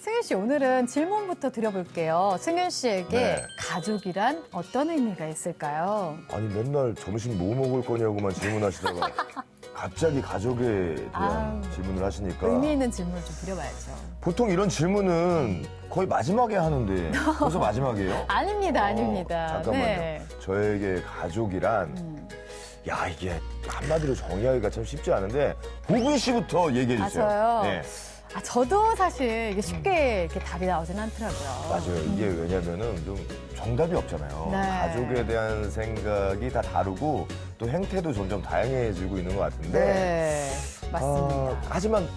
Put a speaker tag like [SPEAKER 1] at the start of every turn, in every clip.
[SPEAKER 1] 승윤 씨, 오늘은 질문부터 드려볼게요. 승윤 씨에게
[SPEAKER 2] 네.
[SPEAKER 1] 가족이란 어떤 의미가 있을까요?
[SPEAKER 2] 아니 맨날 점심 뭐 먹을 거냐고만 질문하시다가 갑자기 가족에 대한 질문을 하시니까
[SPEAKER 1] 의미 있는 질문을 좀 드려봐야죠.
[SPEAKER 2] 보통 이런 질문은 거의 마지막에 하는데 벌써 마지막이에요?
[SPEAKER 1] 아닙니다, 아닙니다.
[SPEAKER 2] 잠깐만요.
[SPEAKER 1] 네.
[SPEAKER 2] 저에게 가족이란 야 이게 한마디로 정의하기가 참 쉽지 않은데 보분 씨부터 얘기해
[SPEAKER 1] 아,
[SPEAKER 2] 주세요.
[SPEAKER 1] 저요?
[SPEAKER 2] 네.
[SPEAKER 1] 저도 사실 이게 쉽게 이렇게 답이 나오진 않더라고요.
[SPEAKER 2] 맞아요. 이게 왜냐면은 좀 정답이 없잖아요.
[SPEAKER 1] 네.
[SPEAKER 2] 가족에 대한 생각이 다 다르고 또 행태도 점점 다양해지고 있는 것 같은데
[SPEAKER 1] 네, 맞습니다.
[SPEAKER 2] 하지만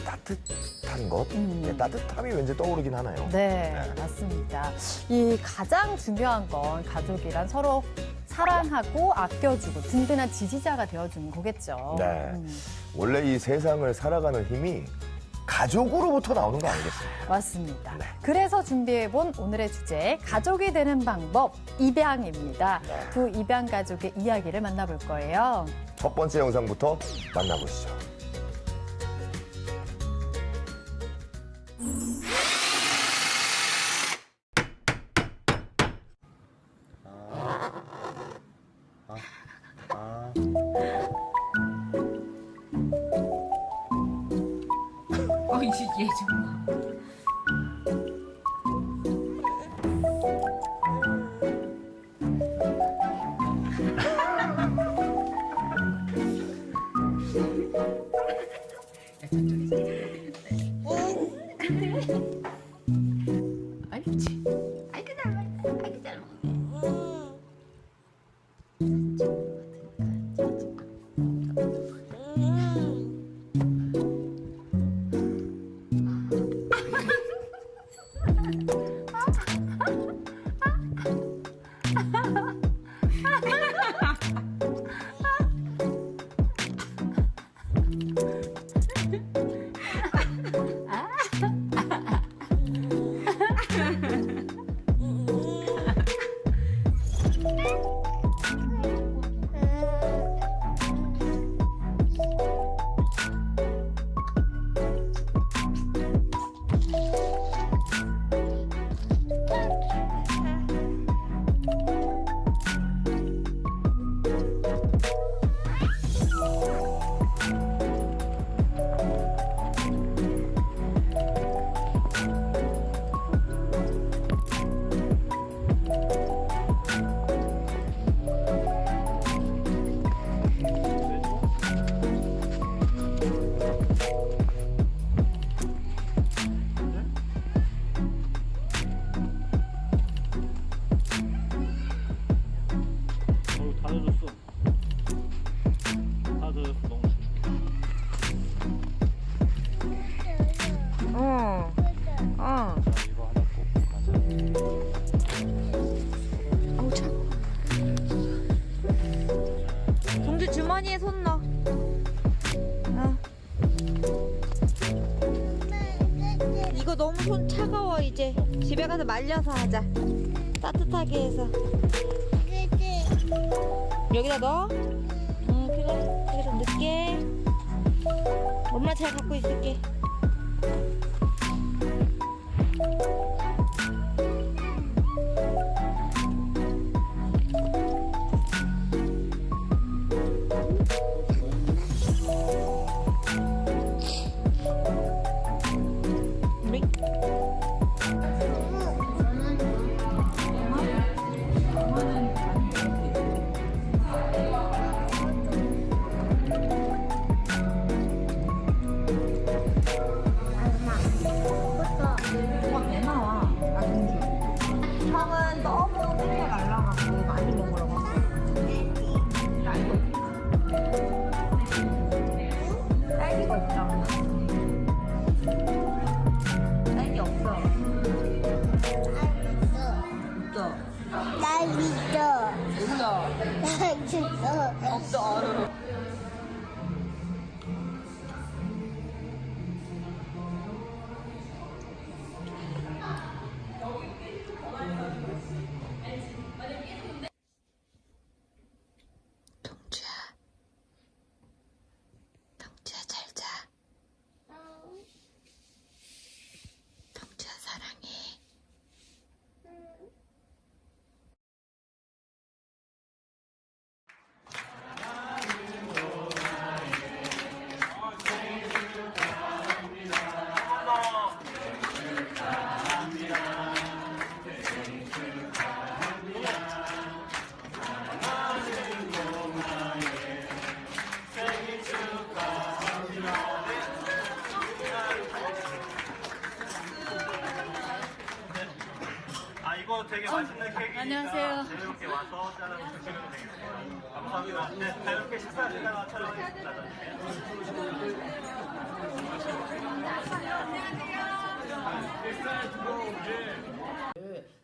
[SPEAKER 2] 따뜻한 것? 네, 따뜻함이 왠지 떠오르긴 하나요.
[SPEAKER 1] 네,
[SPEAKER 2] 네.
[SPEAKER 1] 맞습니다. 이 가장 중요한 건 가족이란 서로 사랑하고 아껴주고 든든한 지지자가 되어주는 거겠죠.
[SPEAKER 2] 네. 원래 이 세상을 살아가는 힘이 가족으로부터 나오는 거 아니겠어요?
[SPEAKER 1] 맞습니다.
[SPEAKER 2] 네.
[SPEAKER 1] 그래서 준비해본 오늘의 주제, 가족이 되는 방법, 입양입니다.
[SPEAKER 2] 네.
[SPEAKER 1] 두 입양 가족의 이야기를 만나볼 거예요.
[SPEAKER 2] 첫 번째 영상부터 만나보시죠.
[SPEAKER 3] 이게 정말. 아이지. 아이고 잘 먹네. 아이고 잘 먹네.
[SPEAKER 4] 다 젖었어. 다 젖었어. 너무 축축해.
[SPEAKER 3] 어. 어.
[SPEAKER 4] 자, 이거 하나 꼭 가자.
[SPEAKER 3] 어우 참. 동주 주머니에 손 넣어. 어. 이거 너무 손 차가워 이제. 집에 가서 말려서 하자. 따뜻하게 해서. 여기다 넣어? 응 그래. 여기다 넣을게. 엄마 잘 갖고 있을게. 네. 형은 너무 땡겨 날라가고 많이 먹으라고. 딸기가 있잖아. 딸기 없어. 없어.
[SPEAKER 5] 딸기도
[SPEAKER 3] 몰라.
[SPEAKER 5] 딸기도
[SPEAKER 3] 없어. 동주야. 동주야 잘 자. 동주야.
[SPEAKER 4] 이거 되게 맛있는 케이크니까
[SPEAKER 6] 안녕하세요.
[SPEAKER 4] 자유롭게 와서 잘라 드시면 되겠습니다. 감사합니다. 네, 자유롭게 식사하시다가 촬영하겠습니다.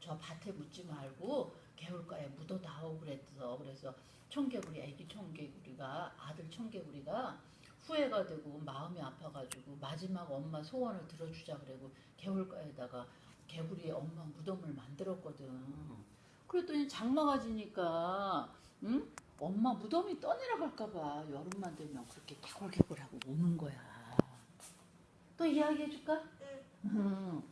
[SPEAKER 6] 저 밭에 묻지 말고 개울가에 묻어다오 그랬어. 그래서 청개구리, 애기 청개구리가 아들 청개구리가 후회가 되고 마음이 아파가지고 마지막 엄마 소원을 들어주자 그러고 개울가에다가 개구리 엄마 무덤을 만들었거든. 그랬더니 장마가 지니까 응? 엄마 무덤이 떠내려갈까봐 여름만 되면 그렇게 개굴개굴하고 우는 거야. 또 이야기해줄까? 응.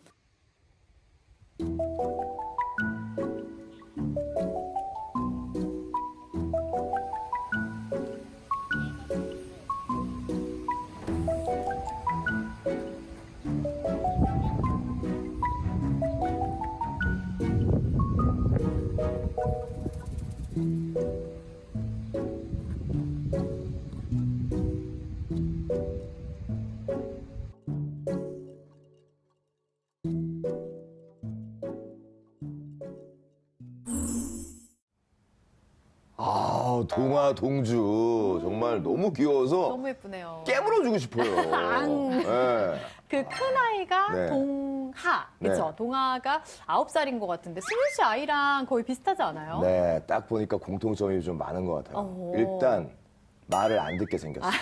[SPEAKER 2] 아, 동화 동주 정말 너무 귀여워서
[SPEAKER 1] 너무 예쁘네요.
[SPEAKER 2] 깨물어주고 싶어요. 네.
[SPEAKER 1] 그 큰 아이가
[SPEAKER 2] 네.
[SPEAKER 1] 동하, 그렇죠?
[SPEAKER 2] 네.
[SPEAKER 1] 동하가 9살인 것 같은데 승윤 씨 아이랑 거의 비슷하지 않아요?
[SPEAKER 2] 네, 딱 보니까 공통점이 좀 많은 것 같아요.
[SPEAKER 1] 오.
[SPEAKER 2] 일단 말을 안 듣게 생겼어요.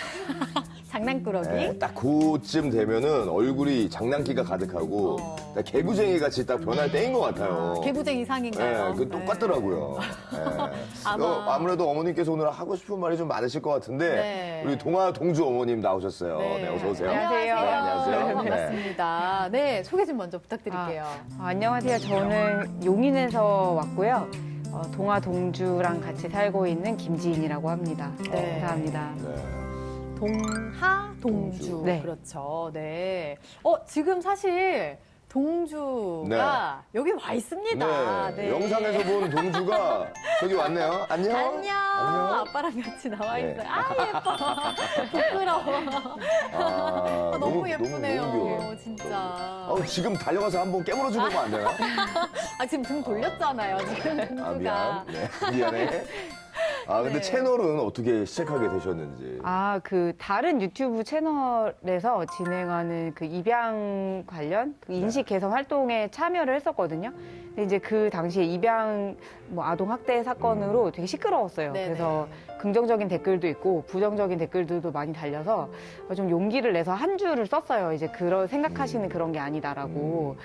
[SPEAKER 1] 장난꾸러기.
[SPEAKER 2] 네, 딱 그쯤 되면은 얼굴이 장난기가 가득하고 딱 개구쟁이 같이 딱 변할 때인 것 같아요.
[SPEAKER 1] 개구쟁이 상인가요?
[SPEAKER 2] 네, 그 똑같더라고요. 네.
[SPEAKER 1] 아마.
[SPEAKER 2] 아무래도 어머님께서 오늘 하고 싶은 말이 좀 많으실 것 같은데
[SPEAKER 1] 네.
[SPEAKER 2] 우리 동화 동주 어머님 나오셨어요. 네, 어서 오세요.
[SPEAKER 1] 안녕하세요.
[SPEAKER 2] 네, 안녕하세요.
[SPEAKER 1] 네, 반갑습니다. 네, 소개 좀 먼저 부탁드릴게요.
[SPEAKER 7] 안녕하세요. 저는 용인에서 왔고요. 동화 동주랑 같이 살고 있는 김지인이라고 합니다.
[SPEAKER 1] 네.
[SPEAKER 7] 감사합니다.
[SPEAKER 2] 네.
[SPEAKER 1] 동하, 동주.
[SPEAKER 7] 네.
[SPEAKER 1] 그렇죠. 네. 지금 사실 동주가 여기 와 있습니다.
[SPEAKER 2] 네. 영상에서 본 동주가 저기 왔네요. 안녕.
[SPEAKER 1] 안녕. 아빠랑 같이 나와
[SPEAKER 2] 네.
[SPEAKER 1] 있어요. 아, 예뻐. 부끄러워.
[SPEAKER 2] 아,
[SPEAKER 1] 너무 예쁘네요.
[SPEAKER 2] 너무 귀여워요.
[SPEAKER 1] 진짜.
[SPEAKER 2] 지금 달려가서 한번 깨물어주고 가면 안 되나?
[SPEAKER 1] 지금 등 돌렸잖아요. 지금 동주가.
[SPEAKER 2] 아, 미안. 네, 미안해. 근데
[SPEAKER 1] 네.
[SPEAKER 2] 채널은 어떻게 시작하게 되셨는지.
[SPEAKER 7] 그 다른 유튜브 채널에서 진행하는 그 입양 관련 그 인식 개선 활동에 참여를 했었거든요. 근데 이제 그 당시에 입양 아동 학대 사건으로 되게 시끄러웠어요.
[SPEAKER 1] 네네.
[SPEAKER 7] 그래서 긍정적인 댓글도 있고 부정적인 댓글들도 많이 달려서 좀 용기를 내서 한 줄을 썼어요. 이제 그런 생각하시는 그런 게 아니다라고.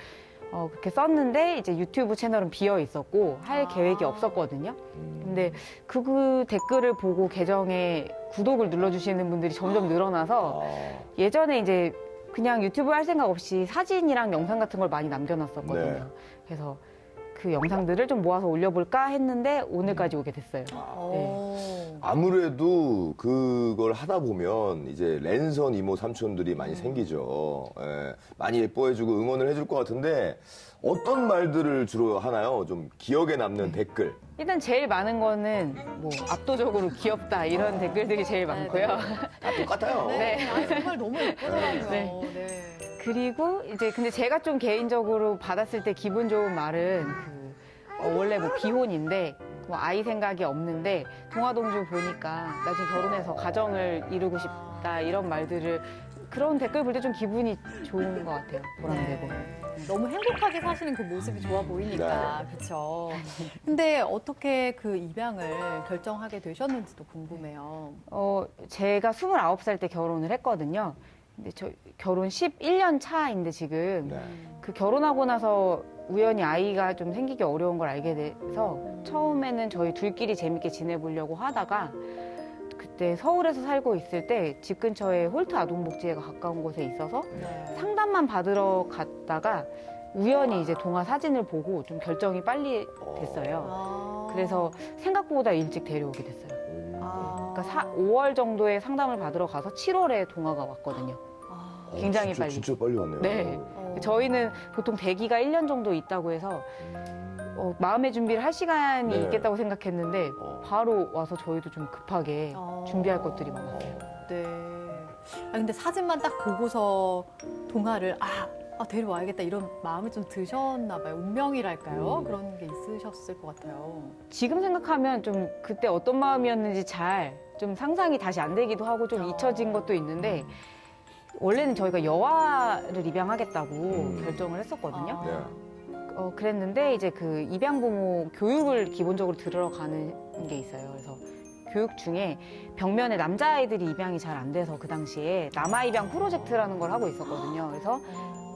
[SPEAKER 7] 그렇게 썼는데 이제 유튜브 채널은 비어 있었고 할 계획이 없었거든요. 근데 그 댓글을 보고 계정에 구독을 눌러주시는 분들이 점점 늘어나서 예전에 이제 그냥 유튜브 할 생각 없이 사진이랑 영상 같은 걸 많이 남겨놨었거든요.
[SPEAKER 2] 네.
[SPEAKER 7] 그래서 그 영상들을 좀 모아서 올려볼까 했는데 오늘까지 오게 됐어요.
[SPEAKER 2] 아무래도 그걸 하다 보면 이제 랜선 이모 삼촌들이 많이 생기죠. 예, 많이 예뻐해주고 응원을 해줄 것 같은데 어떤 말들을 주로 하나요? 좀 기억에 남는 댓글.
[SPEAKER 7] 일단 제일 많은 거는 압도적으로 귀엽다 이런 댓글들이 제일 많고요.
[SPEAKER 2] 다 똑같아요.
[SPEAKER 1] 네. 정말 너무 예쁘더라고요.
[SPEAKER 7] 네.
[SPEAKER 1] 네.
[SPEAKER 7] 그리고 이제 근데 제가 좀 개인적으로 받았을 때 기분 좋은 말은 원래 비혼인데 아이 생각이 없는데 동화동주 보니까 나중에 결혼해서 가정을 이루고 싶다 이런 말들을 그런 댓글 볼 때 좀 기분이 좋은 것 같아요. 보람되고.
[SPEAKER 1] 너무 행복하게 사시는 그 모습이 좋아 보이니까 그렇죠. 근데 어떻게 그 입양을 결정하게 되셨는지도 궁금해요.
[SPEAKER 7] 제가 29살 때 결혼을 했거든요. 근데 저 결혼 11년 차인데 지금
[SPEAKER 2] 네.
[SPEAKER 7] 그 결혼하고 나서 우연히 아이가 좀 생기기 어려운 걸 알게 돼서 처음에는 저희 둘끼리 재밌게 지내보려고 하다가 그때 서울에서 살고 있을 때 집 근처에 홀트 아동복지회가 가까운 곳에 있어서 상담만 받으러 갔다가 우연히 이제 동화 사진을 보고 좀 결정이 빨리 됐어요. 그래서 생각보다 일찍 데려오게 됐어요. 그러니까 5월 정도에 상담을 받으러 가서 7월에 동화가 왔거든요. 굉장히 빨리.
[SPEAKER 2] 진짜 빨리 왔네요.
[SPEAKER 7] 네. 저희는 보통 대기가 1년 정도 있다고 해서 마음의 준비를 할 시간이
[SPEAKER 2] 네.
[SPEAKER 7] 있겠다고 생각했는데 바로 와서 저희도 좀 급하게 준비할 것들이 많았어요.
[SPEAKER 1] 네. 근데 사진만 딱 보고서 동화를 데려와야겠다 이런 마음이 좀 드셨나 봐요. 운명이랄까요? 그런 게 있으셨을 것 같아요.
[SPEAKER 7] 지금 생각하면 좀 그때 어떤 마음이었는지 잘 좀 상상이 다시 안 되기도 하고 좀 잊혀진 것도 있는데 원래는 저희가 여아를 입양하겠다고 결정을 했었거든요.
[SPEAKER 2] 네.
[SPEAKER 7] 그랬는데 이제 그 입양부모 교육을 기본적으로 들으러 가는 게 있어요. 그래서 교육 중에 벽면에 남자아이들이 입양이 잘 안 돼서 그 당시에 남아입양 프로젝트라는 걸 하고 있었거든요. 그래서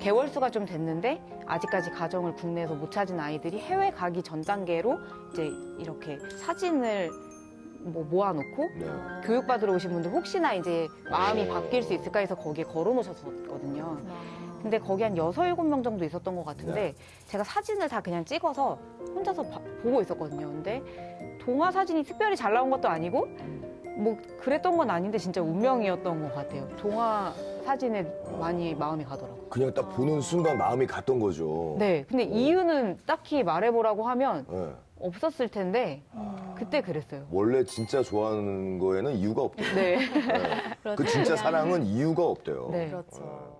[SPEAKER 7] 개월수가 좀 됐는데 아직까지 가정을 국내에서 못 찾은 아이들이 해외 가기 전 단계로 이제 이렇게 사진을 모아놓고
[SPEAKER 2] 네.
[SPEAKER 7] 교육받으러 오신 분들 혹시나 이제 마음이 바뀔 수 있을까 해서 거기에 걸어놓으셨거든요. 근데 거기 한 6, 7명 정도 있었던 것 같은데 제가 사진을 다 그냥 찍어서 혼자서 보고 있었거든요. 근데 동화 사진이 특별히 잘 나온 것도 아니고 뭐 그랬던 건 아닌데 진짜 운명이었던 것 같아요. 동화 사진에 많이 마음이 가더라고요.
[SPEAKER 2] 그냥 딱 보는 순간 마음이 갔던 거죠.
[SPEAKER 7] 네, 근데 이유는 딱히 말해보라고 하면
[SPEAKER 2] 네.
[SPEAKER 7] 없었을 텐데 그때 그랬어요.
[SPEAKER 2] 원래 진짜 좋아하는 거에는 이유가 없대요.
[SPEAKER 7] 네.
[SPEAKER 2] 네. 그 진짜 사랑은 이유가 없대요.
[SPEAKER 7] 네.
[SPEAKER 1] 그렇죠.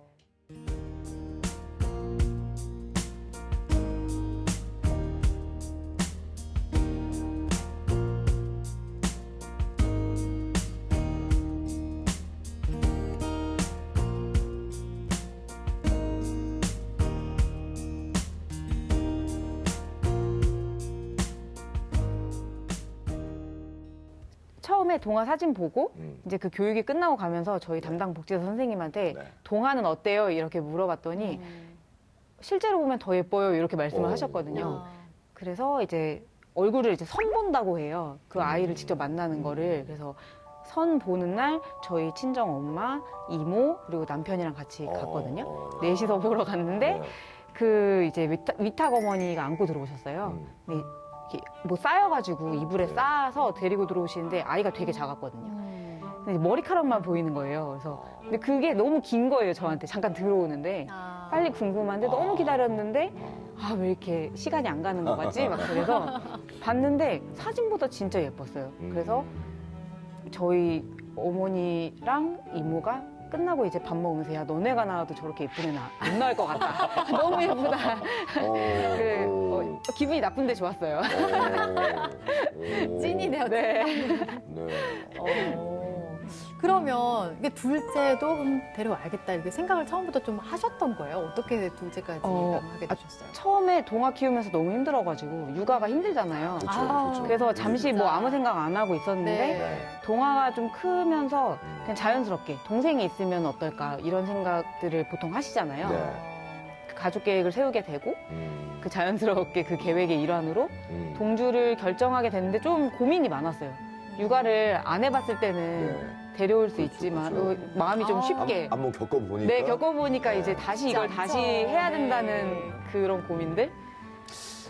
[SPEAKER 7] 처음에 동화 사진 보고 이제 그 교육이 끝나고 가면서 저희 담당 복지사 선생님한테
[SPEAKER 2] 네.
[SPEAKER 7] 동화는 어때요? 이렇게 물어봤더니 실제로 보면 더 예뻐요 이렇게 말씀을 하셨거든요. 그래서 이제 얼굴을 이제 선 본다고 해요. 그 아이를 직접 만나는 거를. 그래서 선 보는 날 저희 친정 엄마, 이모 그리고 남편이랑 같이 갔거든요. 넷이서 보러 갔는데
[SPEAKER 2] 네.
[SPEAKER 7] 그 이제 위탁 어머니가 안고 들어오셨어요. 근데 이렇게 뭐 쌓여가지고 이불에 쌓아서 데리고 들어오시는데 아이가 되게 작았거든요. 근데 머리카락만 보이는 거예요. 그래서 근데 그게 너무 긴 거예요. 저한테 잠깐 들어오는데 빨리 궁금한데 너무 기다렸는데 아 왜 이렇게 시간이 안 가는 거 같지? 막 그래서 봤는데 사진보다 진짜 예뻤어요. 그래서 저희 어머니랑 이모가 끝나고 이제 밥 먹으면서 야 너네가 나와도 저렇게 예쁜 애는 안 나올 것 같다. 너무 예쁘다. 그래, 기분이 나쁜데 좋았어요.
[SPEAKER 1] 찐이네요.
[SPEAKER 7] 네.
[SPEAKER 2] 네.
[SPEAKER 1] 그러면 이게 둘째도 그럼 데려와야겠다 이렇게 생각을 처음부터 좀 하셨던 거예요? 어떻게 둘째까지 입양하게 되셨어요?
[SPEAKER 7] 처음에 동화 키우면서 너무 힘들어가지고 육아가 힘들잖아요.
[SPEAKER 2] 그렇죠.
[SPEAKER 7] 그래서 잠시
[SPEAKER 1] 진짜.
[SPEAKER 7] 뭐 아무 생각 안 하고 있었는데
[SPEAKER 1] 네.
[SPEAKER 7] 동화가 좀 크면서 그냥 자연스럽게 동생이 있으면 어떨까 이런 생각들을 보통 하시잖아요.
[SPEAKER 2] 네.
[SPEAKER 7] 그 가족 계획을 세우게 되고 그 자연스럽게 그 계획의 일환으로 동주를 결정하게 됐는데 좀 고민이 많았어요. 육아를 안 해봤을 때는
[SPEAKER 2] 네.
[SPEAKER 7] 데려올 수
[SPEAKER 2] 그렇죠,
[SPEAKER 7] 있지만
[SPEAKER 2] 그렇죠.
[SPEAKER 7] 마음이 좀 쉽게
[SPEAKER 2] 한번 겪어보니까.
[SPEAKER 7] 네 겪어보니까 이제 다시 이걸
[SPEAKER 1] 쉽지
[SPEAKER 7] 다시
[SPEAKER 1] 않죠.
[SPEAKER 7] 해야
[SPEAKER 1] 네.
[SPEAKER 7] 된다는 그런 고민들.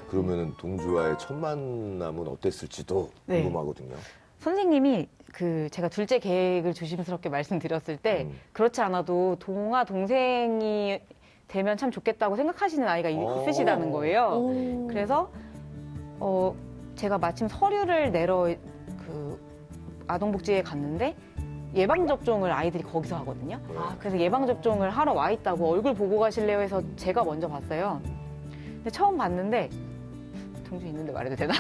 [SPEAKER 2] 그러면은 동주와의 첫 만남은 어땠을지도
[SPEAKER 7] 네.
[SPEAKER 2] 궁금하거든요.
[SPEAKER 7] 선생님이 그 제가 둘째 계획을 조심스럽게 말씀드렸을 때 그렇지 않아도 동화 동생이 되면 참 좋겠다고 생각하시는 아이가 있으시다는 거예요. 그래서 제가 마침 서류를 내러 그 아동복지에 갔는데 예방접종을 아이들이 거기서 하거든요. 그래서 예방접종을 하러 와 있다고 얼굴 보고 가실래요 해서 제가 먼저 봤어요. 근데 처음 봤는데 동주 있는데 말해도 되나?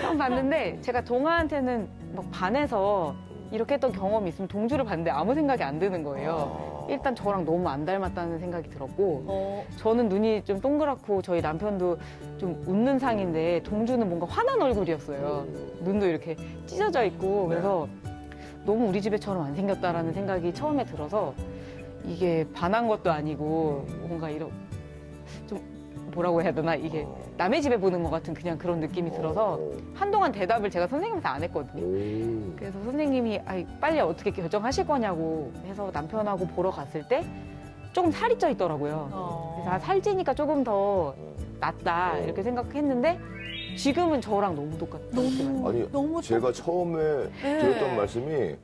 [SPEAKER 7] 처음 봤는데 제가 동아한테는 막 반해서 이렇게 했던 경험이 있으면 동주를 봤는데 아무 생각이 안 드는 거예요. 일단 저랑 너무 안 닮았다는 생각이 들었고 저는 눈이 좀 동그랗고 저희 남편도 좀 웃는 상인데 동주는 뭔가 화난 얼굴이었어요. 눈도 이렇게 찢어져 있고 그래서 너무 우리 집애처럼 안 생겼다라는 생각이 처음에 들어서 이게 반한 것도 아니고 뭔가 이런 좀 뭐라고 해야 되나 이게 남의 집에 보는 것 같은 그냥 그런 느낌이 들어서 한동안 대답을 제가 선생님한테 안 했거든요. 그래서 선생님이 빨리 어떻게 결정하실 거냐고 해서 남편하고 보러 갔을 때 조금 살이 쪄 있더라고요. 그래서 살찌니까 조금 더 낫다 이렇게 생각했는데 지금은 저랑 너무 똑같아요.
[SPEAKER 2] 아니,
[SPEAKER 1] 너무
[SPEAKER 2] 제가 처음에 드렸던 말씀이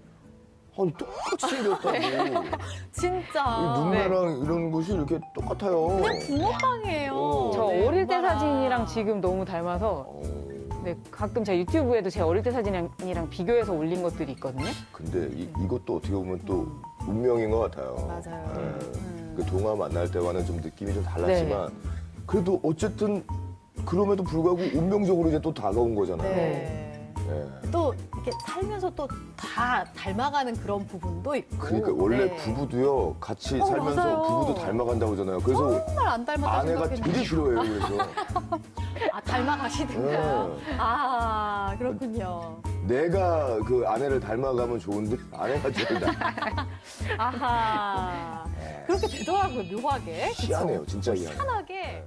[SPEAKER 2] 아니, 똑같이 생겼다고.
[SPEAKER 1] 진짜.
[SPEAKER 2] 이 눈매랑 이런 것이 이렇게 똑같아요.
[SPEAKER 1] 그냥 붕어빵이에요.
[SPEAKER 7] 저
[SPEAKER 1] 네,
[SPEAKER 7] 어릴 때
[SPEAKER 1] 엄마랑.
[SPEAKER 7] 사진이랑 지금 너무 닮아서 네, 가끔 제가 유튜브에도 제 어릴 때 사진이랑 비교해서 올린 것들이 있거든요.
[SPEAKER 2] 근데 이것도 어떻게 보면 또 운명인 것 같아요.
[SPEAKER 1] 맞아요.
[SPEAKER 2] 네. 그 동화 만날 때와는 좀 느낌이 좀 달랐지만 그래도 어쨌든 그럼에도 불구하고 운명적으로 이제 또 다가온 거잖아요.
[SPEAKER 1] 네.
[SPEAKER 2] 예.
[SPEAKER 1] 또 이렇게 살면서 또 다 닮아가는 그런 부분도 있고.
[SPEAKER 2] 그러니까 원래
[SPEAKER 1] 네.
[SPEAKER 2] 부부도요 같이 살면서
[SPEAKER 1] 맞아요.
[SPEAKER 2] 부부도 닮아간다고 하잖아요. 그래서
[SPEAKER 1] 정말 안 닮았다
[SPEAKER 2] 아내가
[SPEAKER 1] 생각했는데.
[SPEAKER 2] 되게 싫어해요. 그래서
[SPEAKER 1] 아, 닮아가시든가요?
[SPEAKER 2] 네.
[SPEAKER 1] 아, 그렇군요.
[SPEAKER 2] 내가 그 아내를 닮아가면 좋은데 아내가 저를
[SPEAKER 1] 아하. 그렇게 되더라고요, 묘하게. 그쵸?
[SPEAKER 2] 희한해요. 진짜 희한해요.
[SPEAKER 1] 희한하게.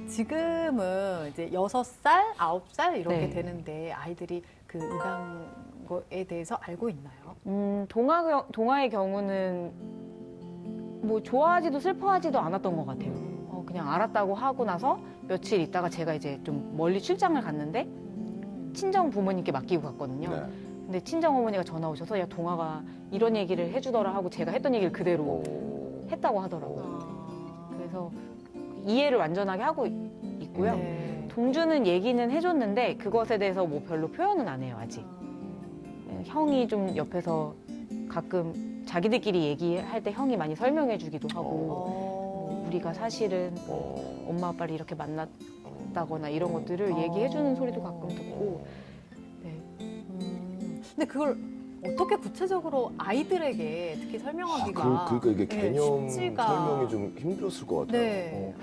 [SPEAKER 1] 지금은 이제 6살, 9살 이렇게
[SPEAKER 7] 네.
[SPEAKER 1] 되는데 아이들이 그 입양에 대해서 알고 있나요?
[SPEAKER 7] 동화의 경우는 뭐 좋아하지도 슬퍼하지도 않았던 것 같아요. 그냥 알았다고 하고 나서 며칠 있다가 제가 이제 좀 멀리 출장을 갔는데 친정 부모님께 맡기고 갔거든요.
[SPEAKER 2] 네.
[SPEAKER 7] 근데 친정 어머니가 전화 오셔서 야 동화가 이런 얘기를 해주더라 하고 제가 했던 얘기를 그대로
[SPEAKER 2] 오.
[SPEAKER 7] 했다고 하더라고요. 그래서 이해를 완전하게 하고 있고요.
[SPEAKER 1] 네.
[SPEAKER 7] 동주는 얘기는 해줬는데 그것에 대해서 뭐 별로 표현은 안 해요 아직. 형이 좀 옆에서 가끔 자기들끼리 얘기할 때 형이 많이 설명해주기도 하고 뭐 우리가 사실은 뭐 엄마 아빠를 이렇게 만났다거나 이런 것들을 얘기해주는 소리도 가끔 듣고. 네.
[SPEAKER 1] 근데 그걸 어떻게 구체적으로 아이들에게 특히 설명하기가
[SPEAKER 2] 그러니까 이게
[SPEAKER 1] 네,
[SPEAKER 2] 개념
[SPEAKER 1] 쉽지가.
[SPEAKER 2] 설명이 좀 힘들었을 것 같아요.
[SPEAKER 1] 네.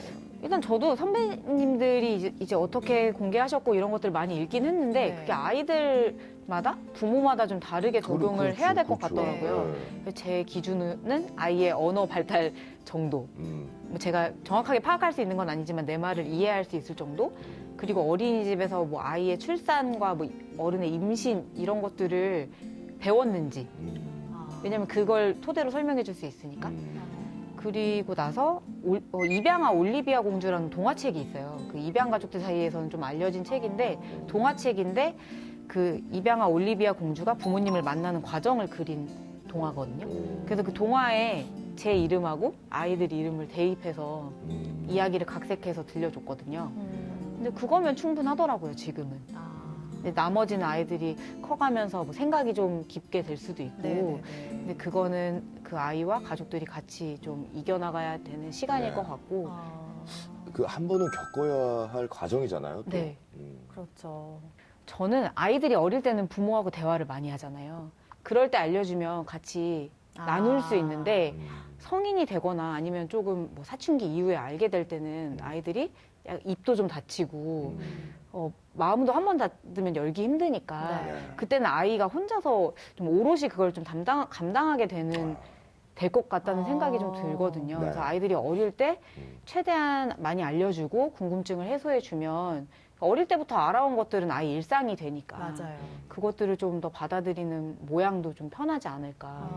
[SPEAKER 7] 일단 저도 선배님들이 이제 어떻게 공개하셨고 이런 것들 많이 읽긴 했는데
[SPEAKER 1] 네.
[SPEAKER 7] 그게 아이들마다 부모마다 좀 다르게 적용을 해야 될 것
[SPEAKER 2] 그렇죠.
[SPEAKER 7] 같더라고요.
[SPEAKER 2] 네.
[SPEAKER 7] 제 기준은 아이의 언어 발달 정도. 뭐 제가 정확하게 파악할 수 있는 건 아니지만 내 말을 이해할 수 있을 정도. 그리고 어린이집에서 뭐 아이의 출산과 뭐 어른의 임신 이런 것들을 배웠는지. 왜냐면 그걸 토대로 설명해 줄 수 있으니까. 그리고 나서 입양아 올리비아 공주라는 동화책이 있어요. 그 입양 가족들 사이에서는 좀 알려진 책인데 동화책인데 그 입양아 올리비아 공주가 부모님을 만나는 과정을 그린 동화거든요. 그래서 그 동화에 제 이름하고 아이들 이름을 대입해서 이야기를 각색해서 들려줬거든요. 근데 그거면 충분하더라고요, 지금은. 근데 나머지는 아이들이 커가면서 뭐 생각이 좀 깊게 될 수도 있고
[SPEAKER 1] 네네네.
[SPEAKER 7] 근데 그거는 그 아이와 가족들이 같이 좀 이겨나가야 되는 시간일
[SPEAKER 2] 네.
[SPEAKER 7] 것 같고
[SPEAKER 2] 그 한 번은 겪어야 할 과정이잖아요. 또.
[SPEAKER 7] 네.
[SPEAKER 1] 그렇죠.
[SPEAKER 7] 저는 아이들이 어릴 때는 부모하고 대화를 많이 하잖아요. 그럴 때 알려주면 같이 나눌 수 있는데 성인이 되거나 아니면 조금 뭐 사춘기 이후에 알게 될 때는 아이들이 입도 좀 다치고 마음도 한 번 닫으면 열기 힘드니까
[SPEAKER 1] 네.
[SPEAKER 7] 그때는 아이가 혼자서 좀 오롯이 그걸 좀 감당하게 될 것 같다는 생각이 좀 들거든요.
[SPEAKER 2] 네.
[SPEAKER 7] 그래서 아이들이 어릴 때 최대한 많이 알려주고 궁금증을 해소해주면 어릴 때부터 알아온 것들은 아이 일상이 되니까
[SPEAKER 1] 맞아요.
[SPEAKER 7] 그것들을 좀 더 받아들이는 모양도 좀 편하지 않을까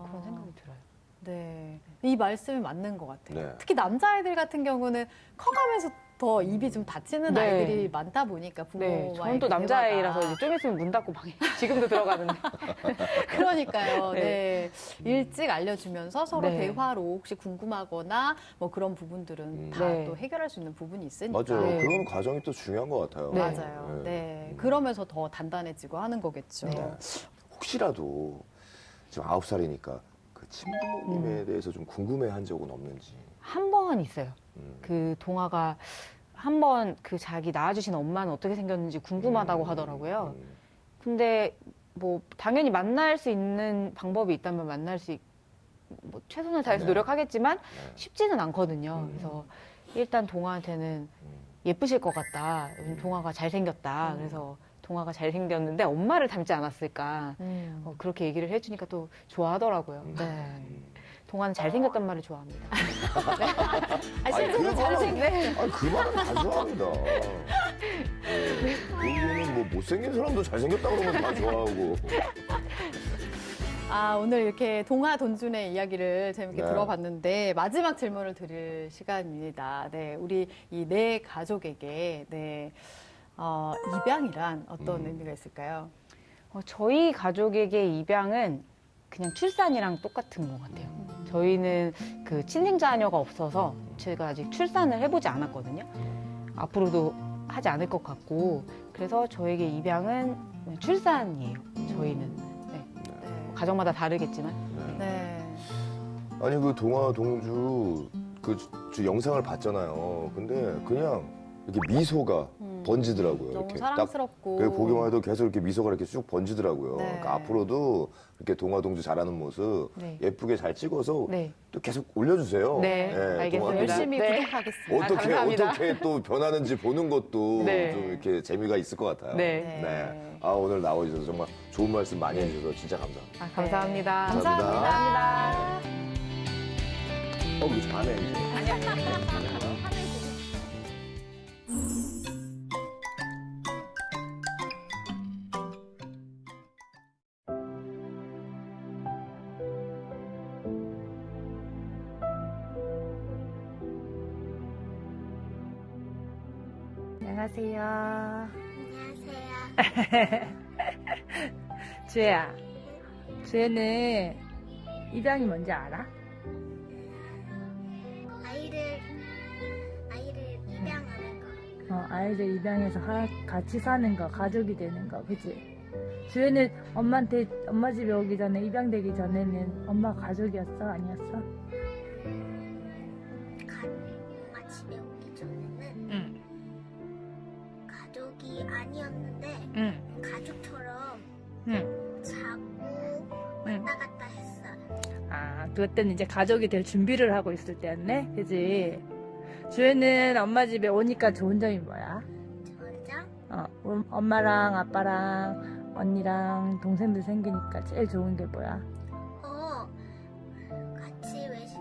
[SPEAKER 7] 그런 생각이 들어요.
[SPEAKER 1] 네. 이 말씀이 맞는 것 같아요.
[SPEAKER 2] 네.
[SPEAKER 1] 특히 남자아이들 같은 경우는 커가면서 더 입이 좀 다치는
[SPEAKER 7] 네.
[SPEAKER 1] 아이들이 많다 보니까 부모와의
[SPEAKER 7] 네, 저는 또 남자아이라서
[SPEAKER 1] 대화가.
[SPEAKER 7] 이제 좀 있으면 문 닫고 방에 지금도 들어가는데
[SPEAKER 1] 그러니까요. 네.
[SPEAKER 7] 네.
[SPEAKER 1] 일찍 알려주면서 서로
[SPEAKER 7] 네.
[SPEAKER 1] 대화로 혹시 궁금하거나 뭐 그런 부분들은 다
[SPEAKER 7] 네.
[SPEAKER 1] 또 해결할 수 있는 부분이 있으니까.
[SPEAKER 2] 맞아요.
[SPEAKER 7] 네.
[SPEAKER 2] 그런 과정이 또 중요한 것 같아요.
[SPEAKER 7] 네.
[SPEAKER 1] 맞아요. 네. 그러면서 더 단단해지고 하는 거겠죠.
[SPEAKER 2] 네. 혹시라도 지금 9살이니까 그 친부모님에 대해서 좀 궁금해한 적은 없는지.
[SPEAKER 7] 한 번 있어요. 그 동화가 한 번 그 자기 낳아주신 엄마는 어떻게 생겼는지 궁금하다고 하더라고요. 근데 뭐 당연히 만날 수 있는 방법이 있다면 만날 수 뭐 최선을 다해서
[SPEAKER 2] 네.
[SPEAKER 7] 노력하겠지만 쉽지는 않거든요. 그래서 일단 동화한테는 예쁘실 것 같다. 동화가 잘생겼다. 그래서 동화가 잘생겼는데 엄마를 닮지 않았을까. 그렇게 얘기를 해주니까 또 좋아하더라고요. 네. 동화는 잘생겼단 말을 좋아합니다.
[SPEAKER 1] 아, 실제로 잘생긴.
[SPEAKER 2] 그 말은 다 좋아합니다. 네. 그거는 뭐 못생긴 사람도 잘생겼다 그러면 다 좋아하고.
[SPEAKER 1] 아, 오늘 이렇게 동화 돈준의 이야기를 재밌게
[SPEAKER 2] 네.
[SPEAKER 1] 들어봤는데 마지막 질문을 드릴 시간입니다. 네, 우리 이 네 가족에게 네, 입양이란 어떤 의미가 있을까요?
[SPEAKER 7] 저희 가족에게 입양은 그냥 출산이랑 똑같은 것 같아요. 저희는 그 친생자녀가 없어서 제가 아직 출산을 해보지 않았거든요. 앞으로도 하지 않을 것 같고, 그래서 저에게 입양은 출산이에요. 저희는. 네.
[SPEAKER 1] 네.
[SPEAKER 7] 가정마다 다르겠지만.
[SPEAKER 1] 네.
[SPEAKER 2] 아니 그 동화 동주 저 영상을 봤잖아요. 근데 그냥 이렇게 미소가 번지더라고요.
[SPEAKER 1] 너무
[SPEAKER 2] 이렇게
[SPEAKER 1] 사랑스럽고.
[SPEAKER 2] 딱 보기만 해도 계속 이렇게 미소가 이렇게 쭉 번지더라고요.
[SPEAKER 1] 네.
[SPEAKER 2] 그러니까 앞으로도 이렇게 동화 동주 잘하는 모습
[SPEAKER 7] 네.
[SPEAKER 2] 예쁘게 잘 찍어서
[SPEAKER 7] 네.
[SPEAKER 2] 또 계속 올려주세요.
[SPEAKER 7] 네, 알겠습니다.
[SPEAKER 2] 동화 동주
[SPEAKER 1] 열심히
[SPEAKER 7] 네.
[SPEAKER 1] 구독하겠습니다.
[SPEAKER 7] 감사합니다.
[SPEAKER 2] 어떻게 또 변하는지 보는 것도
[SPEAKER 7] 네.
[SPEAKER 2] 좀 이렇게 재미가 있을 것 같아요.
[SPEAKER 7] 네.
[SPEAKER 2] 네. 아 오늘 나와주셔서 정말 좋은 말씀 많이 해주셔서 진짜 감사합니다.
[SPEAKER 7] 감사합니다.
[SPEAKER 1] 네. 감사합니다.
[SPEAKER 2] 우리 잘해 이제.
[SPEAKER 8] 안녕하세요.
[SPEAKER 5] 안녕하세요.
[SPEAKER 8] 주혜야. 주혜는 입양이 뭔지 알아?
[SPEAKER 5] 아이를 입양하는 거.
[SPEAKER 8] 아이들 입양해서 같이 사는 거, 가족이 되는 거, 그치? 주혜는 엄마 집에 오기 전에, 입양되기 전에는 엄마가 가족이었어? 아니었어?
[SPEAKER 5] 엄마 집에 오기 전에는
[SPEAKER 8] 응.
[SPEAKER 5] 가족이 아니었는데
[SPEAKER 8] 응.
[SPEAKER 5] 가족처럼
[SPEAKER 8] 응.
[SPEAKER 5] 자고 왔다 갔다 했어요.
[SPEAKER 8] 그때는 이제 가족이 될 준비를 하고 있을 때였네? 그치? 주혜는 엄마 집에 오니까 좋은 점이 뭐야?
[SPEAKER 5] 좋았죠?
[SPEAKER 8] 엄마랑 아빠랑 언니랑 동생들 생기니까 제일 좋은 게 뭐야?
[SPEAKER 5] 같이 외식,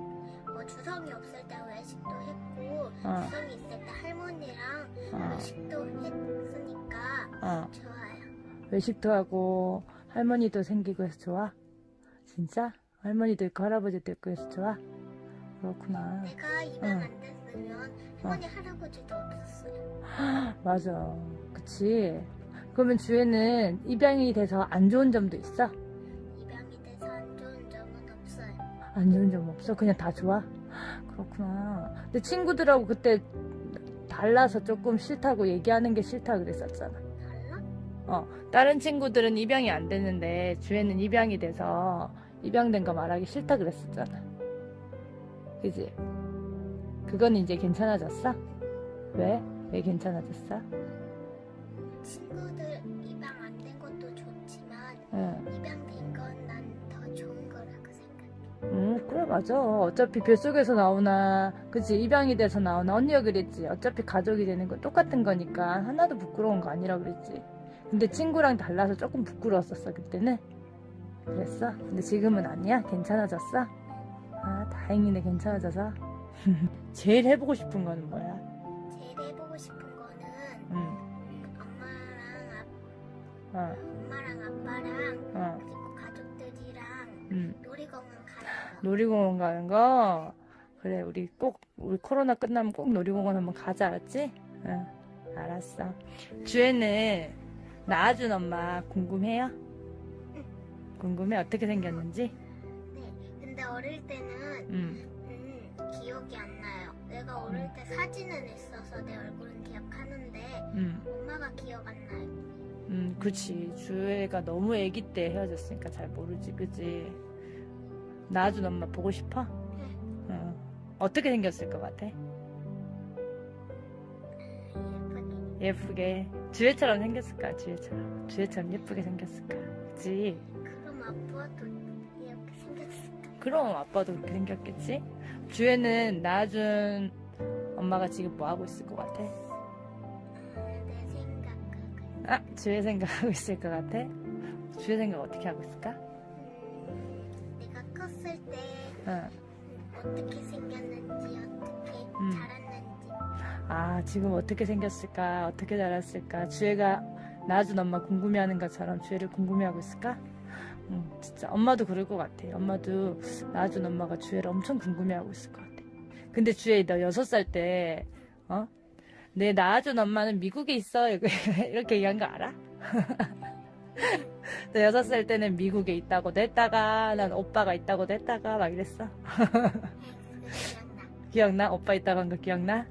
[SPEAKER 5] 주성이 없을 때 외식도 했고, 주성이 있을 때 할머니랑 외식도 했으니까 좋아요.
[SPEAKER 8] 외식도 하고 할머니도 생기고 해서 좋아? 진짜? 할머니도 있고 할아버지도 있고 해서 좋아? 그렇구나.
[SPEAKER 5] 내가 입양 안 됐으면 할머니, 할아버지도 없었어요.
[SPEAKER 8] 맞아. 그치? 그러면 주혜는 입양이 돼서 안 좋은 점도 있어?
[SPEAKER 5] 입양이 돼서 안 좋은 점은 없어요.
[SPEAKER 8] 안 좋은 점 없어? 그냥 다 좋아? 그렇구나. 근데 친구들하고 그때 달라서 조금 싫다고 얘기하는 게 싫다 그랬었잖아.
[SPEAKER 5] 달라?
[SPEAKER 8] 다른 친구들은 입양이 안 됐는데 주혜는 입양이 돼서 입양된 거 말하기 싫다 그랬었잖아. 그지? 그건 이제 괜찮아졌어? 왜? 왜 괜찮아졌어?
[SPEAKER 5] 친구들 입양 안 된 것도 좋지만 입양된 건 난 더 좋은 거라고 생각해.
[SPEAKER 8] 그래 맞아. 어차피 뱃속에서 나오나 그치 입양이 돼서 나오나 언니가 그랬지. 어차피 가족이 되는 건 똑같은 거니까 하나도 부끄러운 거 아니라 그랬지. 근데 친구랑 달라서 조금 부끄러웠었어 그때는. 그랬어? 근데 지금은 아니야? 괜찮아졌어? 다행이네 괜찮아져서. 제일 해보고 싶은 거는 뭐야?
[SPEAKER 5] 제일 해보고 싶은 거는 엄마랑 아빠랑 그리고 가족들이랑 놀이공원 가는 거.
[SPEAKER 8] 놀이공원 가는 거? 그래 우리 코로나 끝나면 꼭 놀이공원 한번 가자 알았지? 응 알았어. 주혜는 낳아준 엄마 궁금해요? 궁금해 어떻게 생겼는지?
[SPEAKER 5] 네. 근데 어릴 때는 기억이 안 나요. 내가 어릴 때 사진은 있어서 내 얼굴은 기억하는데 엄마가 기억 안 나요.
[SPEAKER 8] 그치. 주혜가 너무 아기 때 헤어졌으니까 잘 모르지, 그치? 낳아준 엄마 보고 싶어?
[SPEAKER 5] 네.
[SPEAKER 8] 어떻게 생겼을 것 같아?
[SPEAKER 5] 예쁘게.
[SPEAKER 8] 예쁘게. 주혜처럼 생겼을까? 주혜처럼 예쁘게 생겼을까? 그치?
[SPEAKER 5] 그럼 아빠도 이렇게 생겼을까?
[SPEAKER 8] 그럼 아빠도 그렇게 생겼겠지? 주혜는 낳아준 엄마가 지금 뭐 하고 있을 것 같아?
[SPEAKER 5] 내 생각은
[SPEAKER 8] 주혜 생각하고 있을 것 같아? 주혜 생각 어떻게 하고 있을까?
[SPEAKER 5] 내가 컸을 때
[SPEAKER 8] 응.
[SPEAKER 5] 어떻게 생겼는지 어떻게 자랐는지
[SPEAKER 8] 지금 어떻게 생겼을까? 어떻게 자랐을까? 주혜가 낳아준 엄마 궁금해하는 것처럼 주혜를 궁금해하고 있을까? 진짜 엄마도 그럴 것 같아. 엄마도 낳아준 엄마가 주애를 엄청 궁금해하고 있을 것 같아. 근데 주애 너 6살 때 내 낳아준 엄마는 미국에 있어 이렇게 얘기한 거 알아? 너 6살 때는 미국에 있다고 냈다가 난 오빠가 있다고 냈다가 막 이랬어. 기억나? 오빠 있다고 한 거 기억나?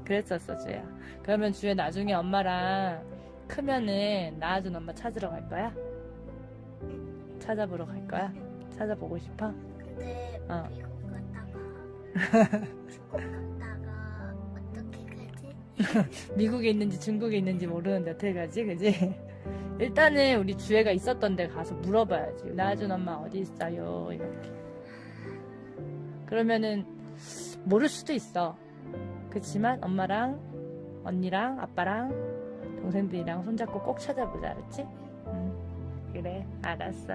[SPEAKER 8] 그랬었어 주애야. 그러면 주애 나중에 엄마랑 크면은 낳아준 엄마 찾으러 갈 거야? 찾아보러 갈 거야? 찾아보고 싶어?
[SPEAKER 5] 근데
[SPEAKER 8] 어.
[SPEAKER 5] 미국 갔다가 중국 갔다가 어떻게 가지?
[SPEAKER 8] 미국에 있는지 중국에 있는지 모르는데 어떻게 가지? 그지? 일단은 우리 주애가 있었던 데 가서 물어봐야지. 낳아준 엄마 어디 있어요? 이렇게. 그러면은 모를 수도 있어. 그렇지만 엄마랑 언니랑 아빠랑 동생들이랑 손잡고 꼭 찾아보자. 알았지? 그래 알았어.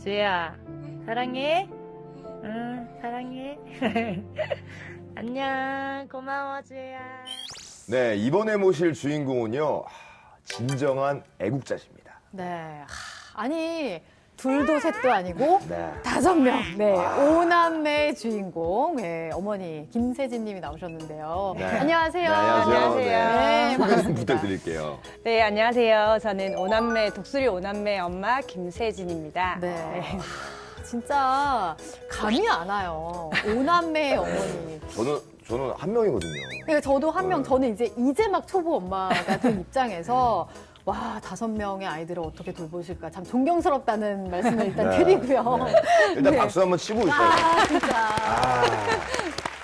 [SPEAKER 8] 주애야 사랑해. 응 사랑해. 안녕 고마워 주애야.
[SPEAKER 2] 네, 이번에 모실 주인공은요, 진정한 애국자십니다.
[SPEAKER 1] 네. 아니, 둘도 셋도 아니고
[SPEAKER 2] 네.
[SPEAKER 1] 5명. 네. 5남매의 주인공. 네, 어머니 김세진 님이 나오셨는데요.
[SPEAKER 2] 네.
[SPEAKER 1] 안녕하세요.
[SPEAKER 2] 네, 안녕하세요.
[SPEAKER 1] 네,
[SPEAKER 2] 소개 좀
[SPEAKER 1] 반갑습니다.
[SPEAKER 2] 부탁드릴게요.
[SPEAKER 7] 네, 안녕하세요. 저는 독수리 5남매 엄마 김세진입니다.
[SPEAKER 1] 네. 진짜 감이 안 와요. 5남매의 어머니.
[SPEAKER 2] 저는 한 명이거든요.
[SPEAKER 1] 그러니까 저도 한 명, 저는 이제 막 초보 엄마가 된 입장에서 와, 5명의 아이들을 어떻게 돌보실까 참 존경스럽다는 말씀을 일단
[SPEAKER 2] 네.
[SPEAKER 1] 드리고요.
[SPEAKER 2] 네. 일단
[SPEAKER 1] 네.
[SPEAKER 2] 박수 한번 치고 있어요.
[SPEAKER 1] 아, 진짜.
[SPEAKER 2] 아,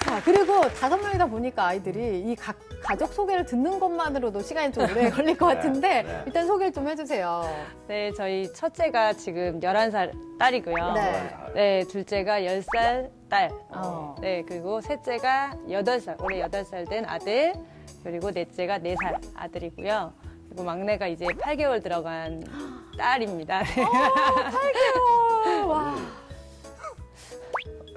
[SPEAKER 1] 자, 그리고 5명이다 보니까 아이들이 이 가족 소개를 듣는 것만으로도 시간이 좀 오래 걸릴 것 같은데
[SPEAKER 2] 네.
[SPEAKER 1] 일단 소개를 좀 해주세요.
[SPEAKER 7] 네, 저희 첫째가 지금 11살 딸이고요.
[SPEAKER 1] 네.
[SPEAKER 7] 네, 둘째가 10살 딸.
[SPEAKER 1] 어.
[SPEAKER 7] 네, 그리고 셋째가 8살, 올해 8살 된 아들. 그리고 넷째가 4살 아들이고요. 그리고 막내가 이제 8개월 들어간 딸입니다.
[SPEAKER 1] 8개월. 와.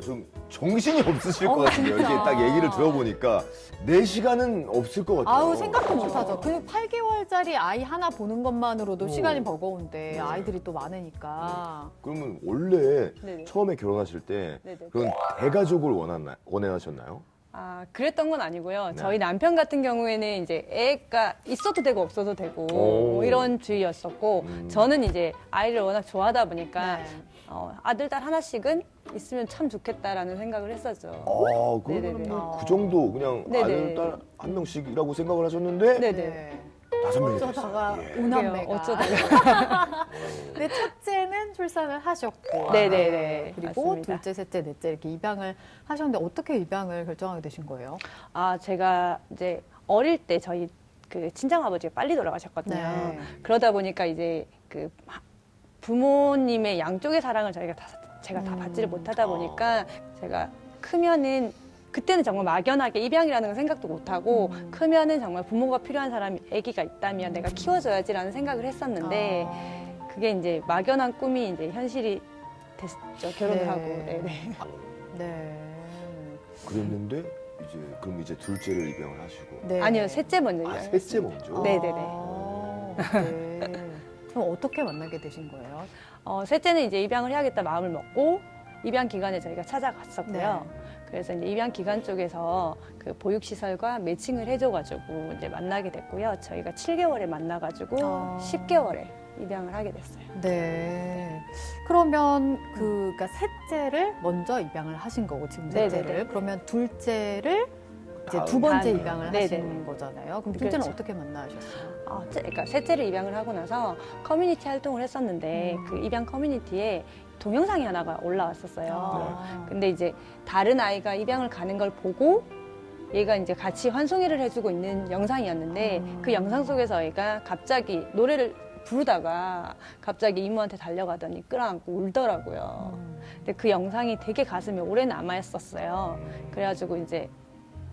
[SPEAKER 2] 좀 정신이 없으실 것 같은데요. 이렇게
[SPEAKER 1] 진짜.
[SPEAKER 2] 딱 얘기를 들어보니까 4시간은 없을 것 같아요.
[SPEAKER 1] 아우, 생각도 못하죠. 그 8개월짜리 아이 하나 보는 것만으로도
[SPEAKER 2] 어.
[SPEAKER 1] 시간이 버거운데
[SPEAKER 2] 네.
[SPEAKER 1] 아이들이 또 많으니까.
[SPEAKER 2] 그러면 원래
[SPEAKER 7] 네네.
[SPEAKER 2] 처음에 결혼하실 때
[SPEAKER 7] 네네.
[SPEAKER 2] 그런 대가족을 원하셨나요?
[SPEAKER 7] 아, 그랬던 건 아니고요.
[SPEAKER 2] 네.
[SPEAKER 7] 저희 남편 같은 경우에는 이제 애가 있어도 되고 없어도 되고
[SPEAKER 2] 오.
[SPEAKER 7] 뭐 이런 주의였었고 저는 이제 아이를 워낙 좋아하다 보니까
[SPEAKER 1] 네.
[SPEAKER 7] 아들, 딸 하나씩은 있으면 참 좋겠다라는 생각을 했었죠.
[SPEAKER 2] 아, 그러면
[SPEAKER 7] 네네네.
[SPEAKER 2] 뭐그 정도 그냥
[SPEAKER 7] 네네.
[SPEAKER 2] 아들, 딸 한 명씩이라고 생각을 하셨는데
[SPEAKER 7] 네네.
[SPEAKER 1] 네.
[SPEAKER 2] 5명이
[SPEAKER 1] 어쩌다가
[SPEAKER 2] 됐어요.
[SPEAKER 1] 5남매가.
[SPEAKER 7] 어쩌다가.
[SPEAKER 1] 근데 첫째는 출산을 하셨고.
[SPEAKER 7] 네네네.
[SPEAKER 1] 그리고
[SPEAKER 7] 맞습니다.
[SPEAKER 1] 둘째, 셋째, 넷째 이렇게 입양을 하셨는데 어떻게 입양을 결정하게 되신 거예요?
[SPEAKER 7] 아, 제가 이제 어릴 때 저희 그 친정아버지가 빨리 돌아가셨거든요.
[SPEAKER 1] 네.
[SPEAKER 7] 그러다 보니까 이제 그 부모님의 양쪽의 사랑을 제가 다 받지를 못하다 보니까 제가 크면은 그때는 정말 막연하게 입양이라는 생각도 못하고 크면은 정말 부모가 필요한 사람이 아기가 있다면 내가 키워줘야지라는 생각을 했었는데 그게 이제 막연한 꿈이 이제 현실이 됐죠. 결혼을
[SPEAKER 1] 네.
[SPEAKER 7] 하고. 네네.
[SPEAKER 1] 네.
[SPEAKER 2] 그랬는데 그럼 이제 둘째를 입양을 하시고
[SPEAKER 1] 네.
[SPEAKER 7] 아니요, 셋째 먼저.
[SPEAKER 2] 아,
[SPEAKER 7] 입양했어요.
[SPEAKER 2] 셋째 먼저?
[SPEAKER 7] 네네네.
[SPEAKER 1] 네. 그럼 어떻게 만나게 되신 거예요?
[SPEAKER 7] 셋째는 이제 입양을 해야겠다 마음을 먹고 입양 기간에 저희가 찾아갔었고요.
[SPEAKER 1] 네.
[SPEAKER 7] 그래서 이제 입양 기간 쪽에서 그 보육시설과 매칭을 해줘가지고 이제 만나게 됐고요. 저희가 7개월에 만나가지고 10개월에 입양을 하게 됐어요.
[SPEAKER 1] 네. 그러면 그러니까 셋째를 먼저 입양을 하신 거고 지금 셋째를
[SPEAKER 7] 네네네.
[SPEAKER 1] 그러면 둘째를 이제
[SPEAKER 2] 다음.
[SPEAKER 1] 두 번째
[SPEAKER 7] 다음에.
[SPEAKER 1] 입양을
[SPEAKER 7] 네네.
[SPEAKER 1] 하신 거잖아요. 그럼 둘째는
[SPEAKER 7] 그렇죠.
[SPEAKER 1] 어떻게 만나셨어요?
[SPEAKER 7] 그러니까 셋째를 입양을 하고 나서 커뮤니티 활동을 했었는데 그 입양 커뮤니티에 동영상이 하나가 올라왔었어요. 근데 이제 다른 아이가 입양을 가는 걸 보고 얘가 이제 같이 환송회를 해주고 있는 영상이었는데 그 영상 속에서 얘가 갑자기 노래를 부르다가 갑자기 이모한테 달려가더니 끌어안고 울더라고요. 근데 그 영상이 되게 가슴에 오래 남아있었어요. 그래가지고 이제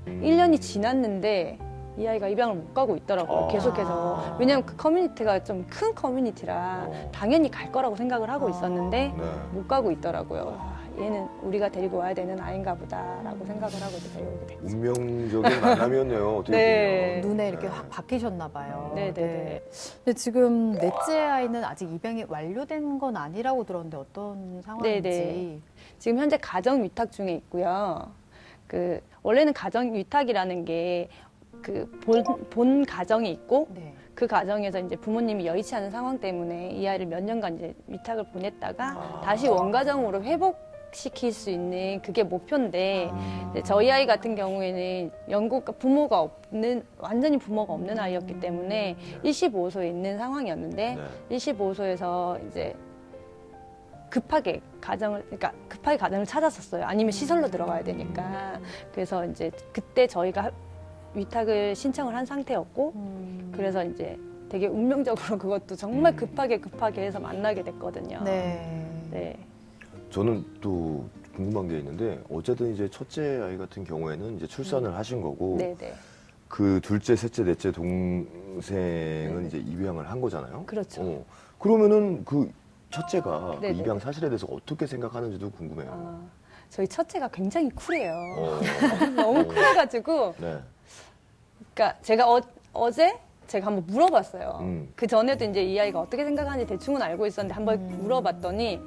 [SPEAKER 7] 1년이 지났는데 이 아이가 입양을 못 가고 있더라고요. 계속해서. 왜냐면 그 커뮤니티가 좀 큰 커뮤니티라 당연히 갈 거라고 생각을 하고 있었는데
[SPEAKER 2] 네.
[SPEAKER 7] 못 가고 있더라고요.
[SPEAKER 8] 얘는 우리가 데리고 와야 되는 아이인가 보다라고 생각을 하고 이제 데려오게 됐죠.
[SPEAKER 2] 운명적인 만남이었네요. 어떻게
[SPEAKER 8] 네.
[SPEAKER 2] 보면.
[SPEAKER 1] 눈에 이렇게 확 박히셨나 봐요.
[SPEAKER 8] 네네네.
[SPEAKER 1] 근데 지금 넷째 아이는 아직 입양이 완료된 건 아니라고 들었는데 어떤 상황인지.
[SPEAKER 8] 네네. 지금 현재 가정 위탁 중에 있고요. 원래는 가정 위탁이라는 게 본 가정이 있고
[SPEAKER 1] 네.
[SPEAKER 8] 그 가정에서 이제 부모님이 여의치 않은 상황 때문에 이 아이를 몇 년간 이제 위탁을 보냈다가 다시 원가정으로 회복시킬 수 있는 그게 목표인데 이제 저희 아이 같은 경우에는 완전히 부모가 없는 아이였기 때문에 15소에 있는 상황이었는데
[SPEAKER 2] 네.
[SPEAKER 8] 15소에서 이제 급하게 가정을 찾았었어요. 아니면 시설로 들어가야 되니까. 그래서 이제 그때 저희가 위탁을 신청을 한 상태였고, 그래서 이제 되게 운명적으로 그것도 정말 급하게 해서 만나게 됐거든요.
[SPEAKER 1] 네.
[SPEAKER 8] 네.
[SPEAKER 2] 저는 또 궁금한 게 있는데 어쨌든 이제 첫째 아이 같은 경우에는 이제 출산을 하신 거고
[SPEAKER 8] 네네.
[SPEAKER 2] 그 둘째, 셋째, 넷째 동생은 이제 입양을 한 거잖아요.
[SPEAKER 8] 그렇죠.
[SPEAKER 2] 그러면은 그 첫째가 그
[SPEAKER 8] 네네.
[SPEAKER 2] 입양 사실에 대해서 어떻게 생각하는지도 궁금해요.
[SPEAKER 8] 저희 첫째가 굉장히 쿨해요.
[SPEAKER 2] 어.
[SPEAKER 8] 너무 쿨해가지고,
[SPEAKER 2] 네.
[SPEAKER 8] 그러니까 제가 어제 제가 한번 물어봤어요. 그 전에도 이제 이 아이가 어떻게 생각하는지 대충은 알고 있었는데 한번 물어봤더니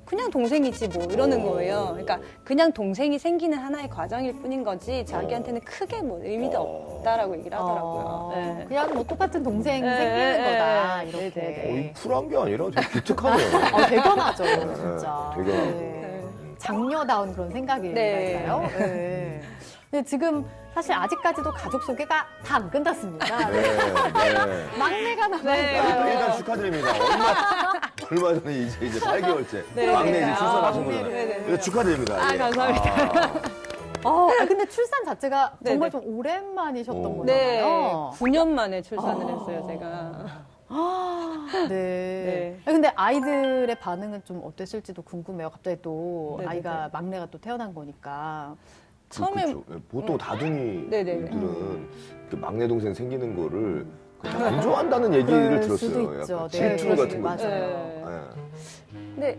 [SPEAKER 8] 그냥 동생이지 뭐 이러는 거예요. 그러니까 그냥 동생이 생기는 하나의 과정일 뿐인 거지 자기한테는 크게 뭐 의미도 없다라고 얘기를 하더라고요. 네.
[SPEAKER 1] 그냥 뭐 똑같은 동생
[SPEAKER 8] 네,
[SPEAKER 1] 생기는
[SPEAKER 8] 네,
[SPEAKER 1] 거다
[SPEAKER 8] 네,
[SPEAKER 1] 이렇게.
[SPEAKER 8] 네,
[SPEAKER 2] 이 쿨한 게 아니라 되게 기특하네요.
[SPEAKER 1] 대견하죠, 진짜.
[SPEAKER 2] 대견하고.
[SPEAKER 1] 네. 장녀다운 그런 생각일까요?
[SPEAKER 8] 네.
[SPEAKER 1] 네. 근데 지금 사실 아직까지도 가족 소개가 다 안 끝났습니다.
[SPEAKER 2] 네, 네.
[SPEAKER 1] 막내가
[SPEAKER 8] 네.
[SPEAKER 1] 남아있어요.
[SPEAKER 2] 일단 축하드립니다. 얼마 전에 이제 8개월째
[SPEAKER 8] 네.
[SPEAKER 2] 막내 이제
[SPEAKER 1] 네.
[SPEAKER 2] 출산하신
[SPEAKER 1] 아,
[SPEAKER 2] 거잖아요.
[SPEAKER 1] 네, 네,
[SPEAKER 2] 네, 축하드립니다.
[SPEAKER 8] 아,
[SPEAKER 2] 예.
[SPEAKER 8] 감사합니다.
[SPEAKER 1] 근데 출산 자체가
[SPEAKER 8] 네,
[SPEAKER 1] 정말
[SPEAKER 8] 네.
[SPEAKER 1] 좀 오랜만이셨던
[SPEAKER 2] 오.
[SPEAKER 8] 네.
[SPEAKER 1] 거잖아요.
[SPEAKER 8] 9년 만에 출산을 했어요, 제가.
[SPEAKER 1] 네.
[SPEAKER 8] 네.
[SPEAKER 1] 근데 아이들의 반응은 좀 어땠을지도 궁금해요. 갑자기 또
[SPEAKER 8] 네네네.
[SPEAKER 1] 아이가 막내가 또 태어난 거니까.
[SPEAKER 8] 처음에
[SPEAKER 2] 그렇죠. 보통 다둥이들은 그 막내 동생 생기는 거를 안 좋아한다는 얘기를
[SPEAKER 1] 그럴
[SPEAKER 2] 들었어요.
[SPEAKER 1] 수도
[SPEAKER 2] 약간
[SPEAKER 1] 있죠.
[SPEAKER 2] 질투
[SPEAKER 1] 네,
[SPEAKER 2] 같은 거
[SPEAKER 1] 맞아요.
[SPEAKER 2] 있잖아요.
[SPEAKER 8] 근데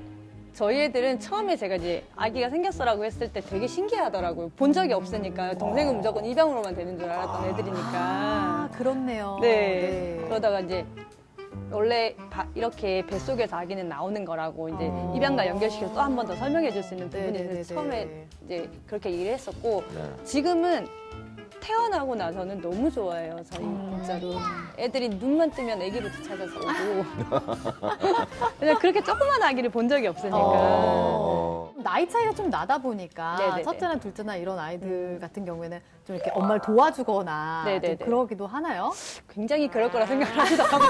[SPEAKER 8] 저희 애들은 처음에 제가 이제 아기가 생겼어라고 했을 때 되게 신기하더라고요. 본 적이 없으니까 동생은 무조건 입양으로만 되는 줄 알았던 애들이니까.
[SPEAKER 1] 아, 그렇네요.
[SPEAKER 8] 네. 그러다가 이제 원래 이렇게 뱃속에서 아기는 나오는 거라고 이제 입양과 연결시켜서 또 한 번 더 설명해 줄 수 있는 부분이
[SPEAKER 1] 네네네네.
[SPEAKER 8] 있어서 처음에 이제 그렇게 얘기를 했었고
[SPEAKER 2] 네.
[SPEAKER 8] 지금은 태어나고 나서는 너무 좋아해요. 저희 진짜로 애들이 눈만 뜨면 아기부터 찾아서 오고 그냥 그렇게 조그만 아기를 본 적이 없으니까
[SPEAKER 1] 나이 차이가 좀 나다 보니까
[SPEAKER 8] 네네네.
[SPEAKER 1] 첫째나 둘째나 이런 아이들 같은 경우에는 좀 이렇게 엄마를 도와주거나
[SPEAKER 8] 네네네.
[SPEAKER 1] 좀 그러기도 하나요?
[SPEAKER 8] 굉장히 그럴 거라 생각을 하시더라고요.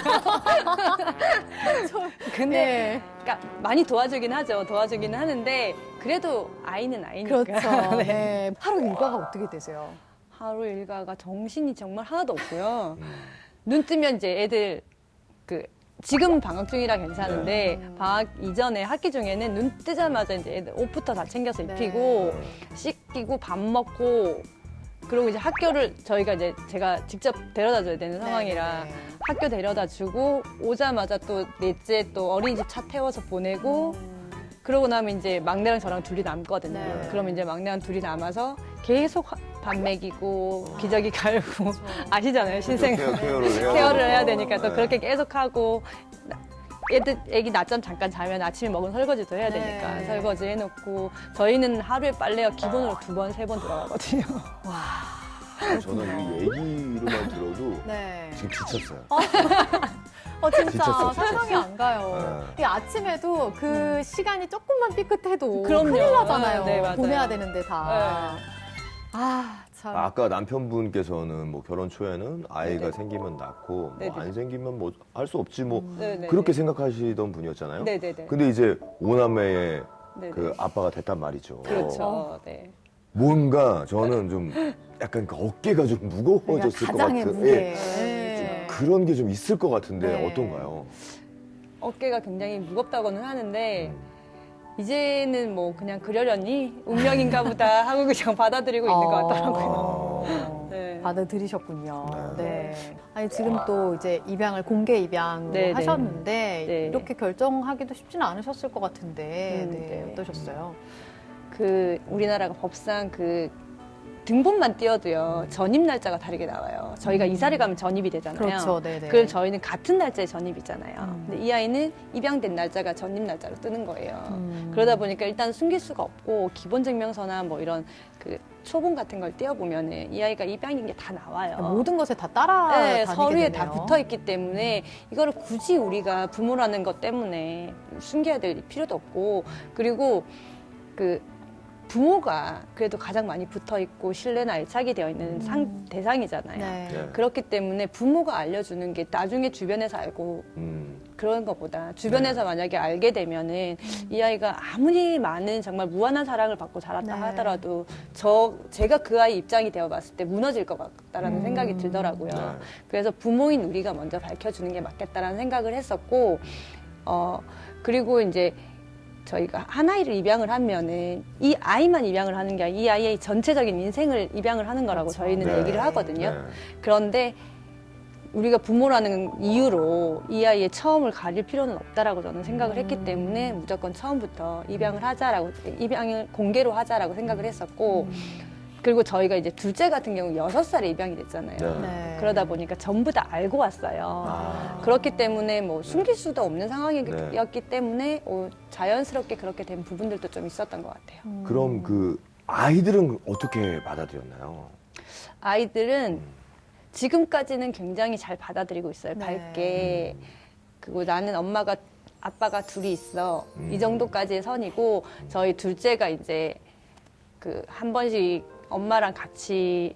[SPEAKER 8] 근데
[SPEAKER 1] 네.
[SPEAKER 8] 그러니까 많이 도와주긴 하죠. 도와주기는 하는데 그래도 아이는 아이니까.
[SPEAKER 1] 그렇죠.
[SPEAKER 8] 네.
[SPEAKER 1] 네. 하루 일과가 어떻게 되세요?
[SPEAKER 8] 하루 일과가 정신이 정말 하나도 없고요. 눈 뜨면 이제 애들 지금 방학 중이라 괜찮은데 방학 이전에 학기 중에는 눈 뜨자마자 이제 애들 옷부터 다 챙겨서 입히고 씻기고 밥 먹고 그리고 이제 학교를 제가 직접 데려다 줘야 되는 상황이라
[SPEAKER 1] 네네네.
[SPEAKER 8] 학교 데려다 주고 오자마자 또 넷째 또 어린이집 차 태워서 보내고 그러고 나면 이제 막내랑 저랑 둘이 남거든요.
[SPEAKER 1] 네.
[SPEAKER 8] 그러면 이제 막내랑 둘이 남아서 계속 밥 먹이고 기저귀 갈고 아시잖아요 신생 케어를 해야 되니까 또 그렇게 계속 하고 애기 낮잠 잠깐 자면 아침에 먹은 설거지도 해야 되니까
[SPEAKER 1] 네.
[SPEAKER 8] 설거지 해놓고 저희는 하루에 빨래가 기본으로 2번, 3번 들어가거든요.
[SPEAKER 2] 저는 이 얘기로만 들어도
[SPEAKER 1] 네.
[SPEAKER 2] 지금 지쳤어요.
[SPEAKER 1] 진짜
[SPEAKER 2] 지쳤어요,
[SPEAKER 1] 설명이 안 가요. 이 아침에도 그 시간이 조금만 삐끗해도
[SPEAKER 8] 그럼요.
[SPEAKER 1] 큰일 나잖아요.
[SPEAKER 8] 네, 맞아요.
[SPEAKER 1] 보내야 되는데 다.
[SPEAKER 8] 네.
[SPEAKER 1] 참.
[SPEAKER 2] 아까 남편분께서는 뭐 결혼 초에는 아이가
[SPEAKER 8] 네네.
[SPEAKER 2] 생기면 낳고
[SPEAKER 8] 네네.
[SPEAKER 2] 뭐 안 생기면 뭐 할 수 없지 뭐
[SPEAKER 8] 네네.
[SPEAKER 2] 그렇게 생각하시던 분이었잖아요.
[SPEAKER 8] 네네네.
[SPEAKER 2] 근데 이제 오남매의
[SPEAKER 8] 네네.
[SPEAKER 2] 그 아빠가 됐단 말이죠.
[SPEAKER 8] 그렇죠. 네.
[SPEAKER 2] 뭔가 저는 좀 약간 그 어깨가 좀 무거워졌을 것
[SPEAKER 1] 가장의
[SPEAKER 2] 같은
[SPEAKER 1] 무게.
[SPEAKER 2] 예,
[SPEAKER 1] 네.
[SPEAKER 2] 그런 게 좀 있을 것 같은데
[SPEAKER 1] 네.
[SPEAKER 2] 어떤가요?
[SPEAKER 8] 어깨가 굉장히 무겁다고는 하는데 이제는 뭐 그냥 그러려니 운명인가 보다 하고 그냥 받아들이고 있는 것 같더라고요. 네. 네.
[SPEAKER 1] 받아들이셨군요. 네. 아니 지금 또 이제 입양을 공개 입양으로
[SPEAKER 8] 네, 네.
[SPEAKER 1] 하셨는데
[SPEAKER 8] 네.
[SPEAKER 1] 이렇게 결정하기도 쉽지는 않으셨을 것 같은데 네.
[SPEAKER 8] 네.
[SPEAKER 1] 어떠셨어요?
[SPEAKER 8] 우리나라가 법상 등본만 띄어도요 전입 날짜가 다르게 나와요. 저희가 이사를 가면 전입이 되잖아요.
[SPEAKER 1] 그렇죠, 네네.
[SPEAKER 8] 그럼 저희는 같은 날짜에 전입이잖아요. 근데 이 아이는 입양된 날짜가 전입 날짜로 뜨는 거예요. 그러다 보니까 일단 숨길 수가 없고 기본 증명서나 뭐 이런 초본 같은 걸 띄어보면은 이 아이가 입양인 게 다 나와요.
[SPEAKER 1] 모든 것에 다 따라다니게
[SPEAKER 8] 네, 서류에
[SPEAKER 1] 되네요.
[SPEAKER 8] 다 붙어 있기 때문에 이거를 굳이 우리가 부모라는 것 때문에 숨겨야 될 필요도 없고, 그리고 부모가 그래도 가장 많이 붙어 있고 신뢰나 애착이 되어 있는 대상이잖아요.
[SPEAKER 1] 네.
[SPEAKER 2] 네.
[SPEAKER 8] 그렇기 때문에 부모가 알려주는 게 나중에 주변에서 알고 그런 것보다 주변에서 만약에 알게 되면은 이 아이가 아무리 많은 정말 무한한 사랑을 받고 자랐다
[SPEAKER 1] 네.
[SPEAKER 8] 하더라도 제가 그 아이 입장이 되어 봤을 때 무너질 것 같다라는 생각이 들더라고요.
[SPEAKER 2] 네.
[SPEAKER 8] 그래서 부모인 우리가 먼저 밝혀주는 게 맞겠다라는 생각을 했었고, 그리고 이제 저희가 한 아이를 입양을 하면은 이 아이만 입양을 하는 게 아니라 이 아이의 전체적인 인생을 입양을 하는 거라고
[SPEAKER 1] 그렇죠.
[SPEAKER 8] 저희는
[SPEAKER 2] 네.
[SPEAKER 8] 얘기를 하거든요.
[SPEAKER 2] 네.
[SPEAKER 8] 그런데 우리가 부모라는 이유로 이 아이의 처음을 가릴 필요는 없다라고 저는 생각을 했기 때문에 무조건 처음부터 입양을 하자라고, 입양을 공개로 하자라고 생각을 했었고, 그리고 저희가 이제 둘째 같은 경우 6살에 입양이 됐잖아요.
[SPEAKER 2] 네.
[SPEAKER 1] 네.
[SPEAKER 8] 그러다 보니까 전부 다 알고 왔어요. 그렇기 때문에 뭐 숨길 수도 없는 상황이었기 때문에 자연스럽게 그렇게 된 부분들도 좀 있었던 것 같아요.
[SPEAKER 2] 그럼 아이들은 어떻게 받아들였나요?
[SPEAKER 8] 아이들은 지금까지는 굉장히 잘 받아들이고 있어요.
[SPEAKER 1] 네.
[SPEAKER 8] 밝게. 그리고 나는 아빠가 둘이 있어. 이 정도까지의 선이고, 저희 둘째가 이제 한 번씩 엄마랑 같이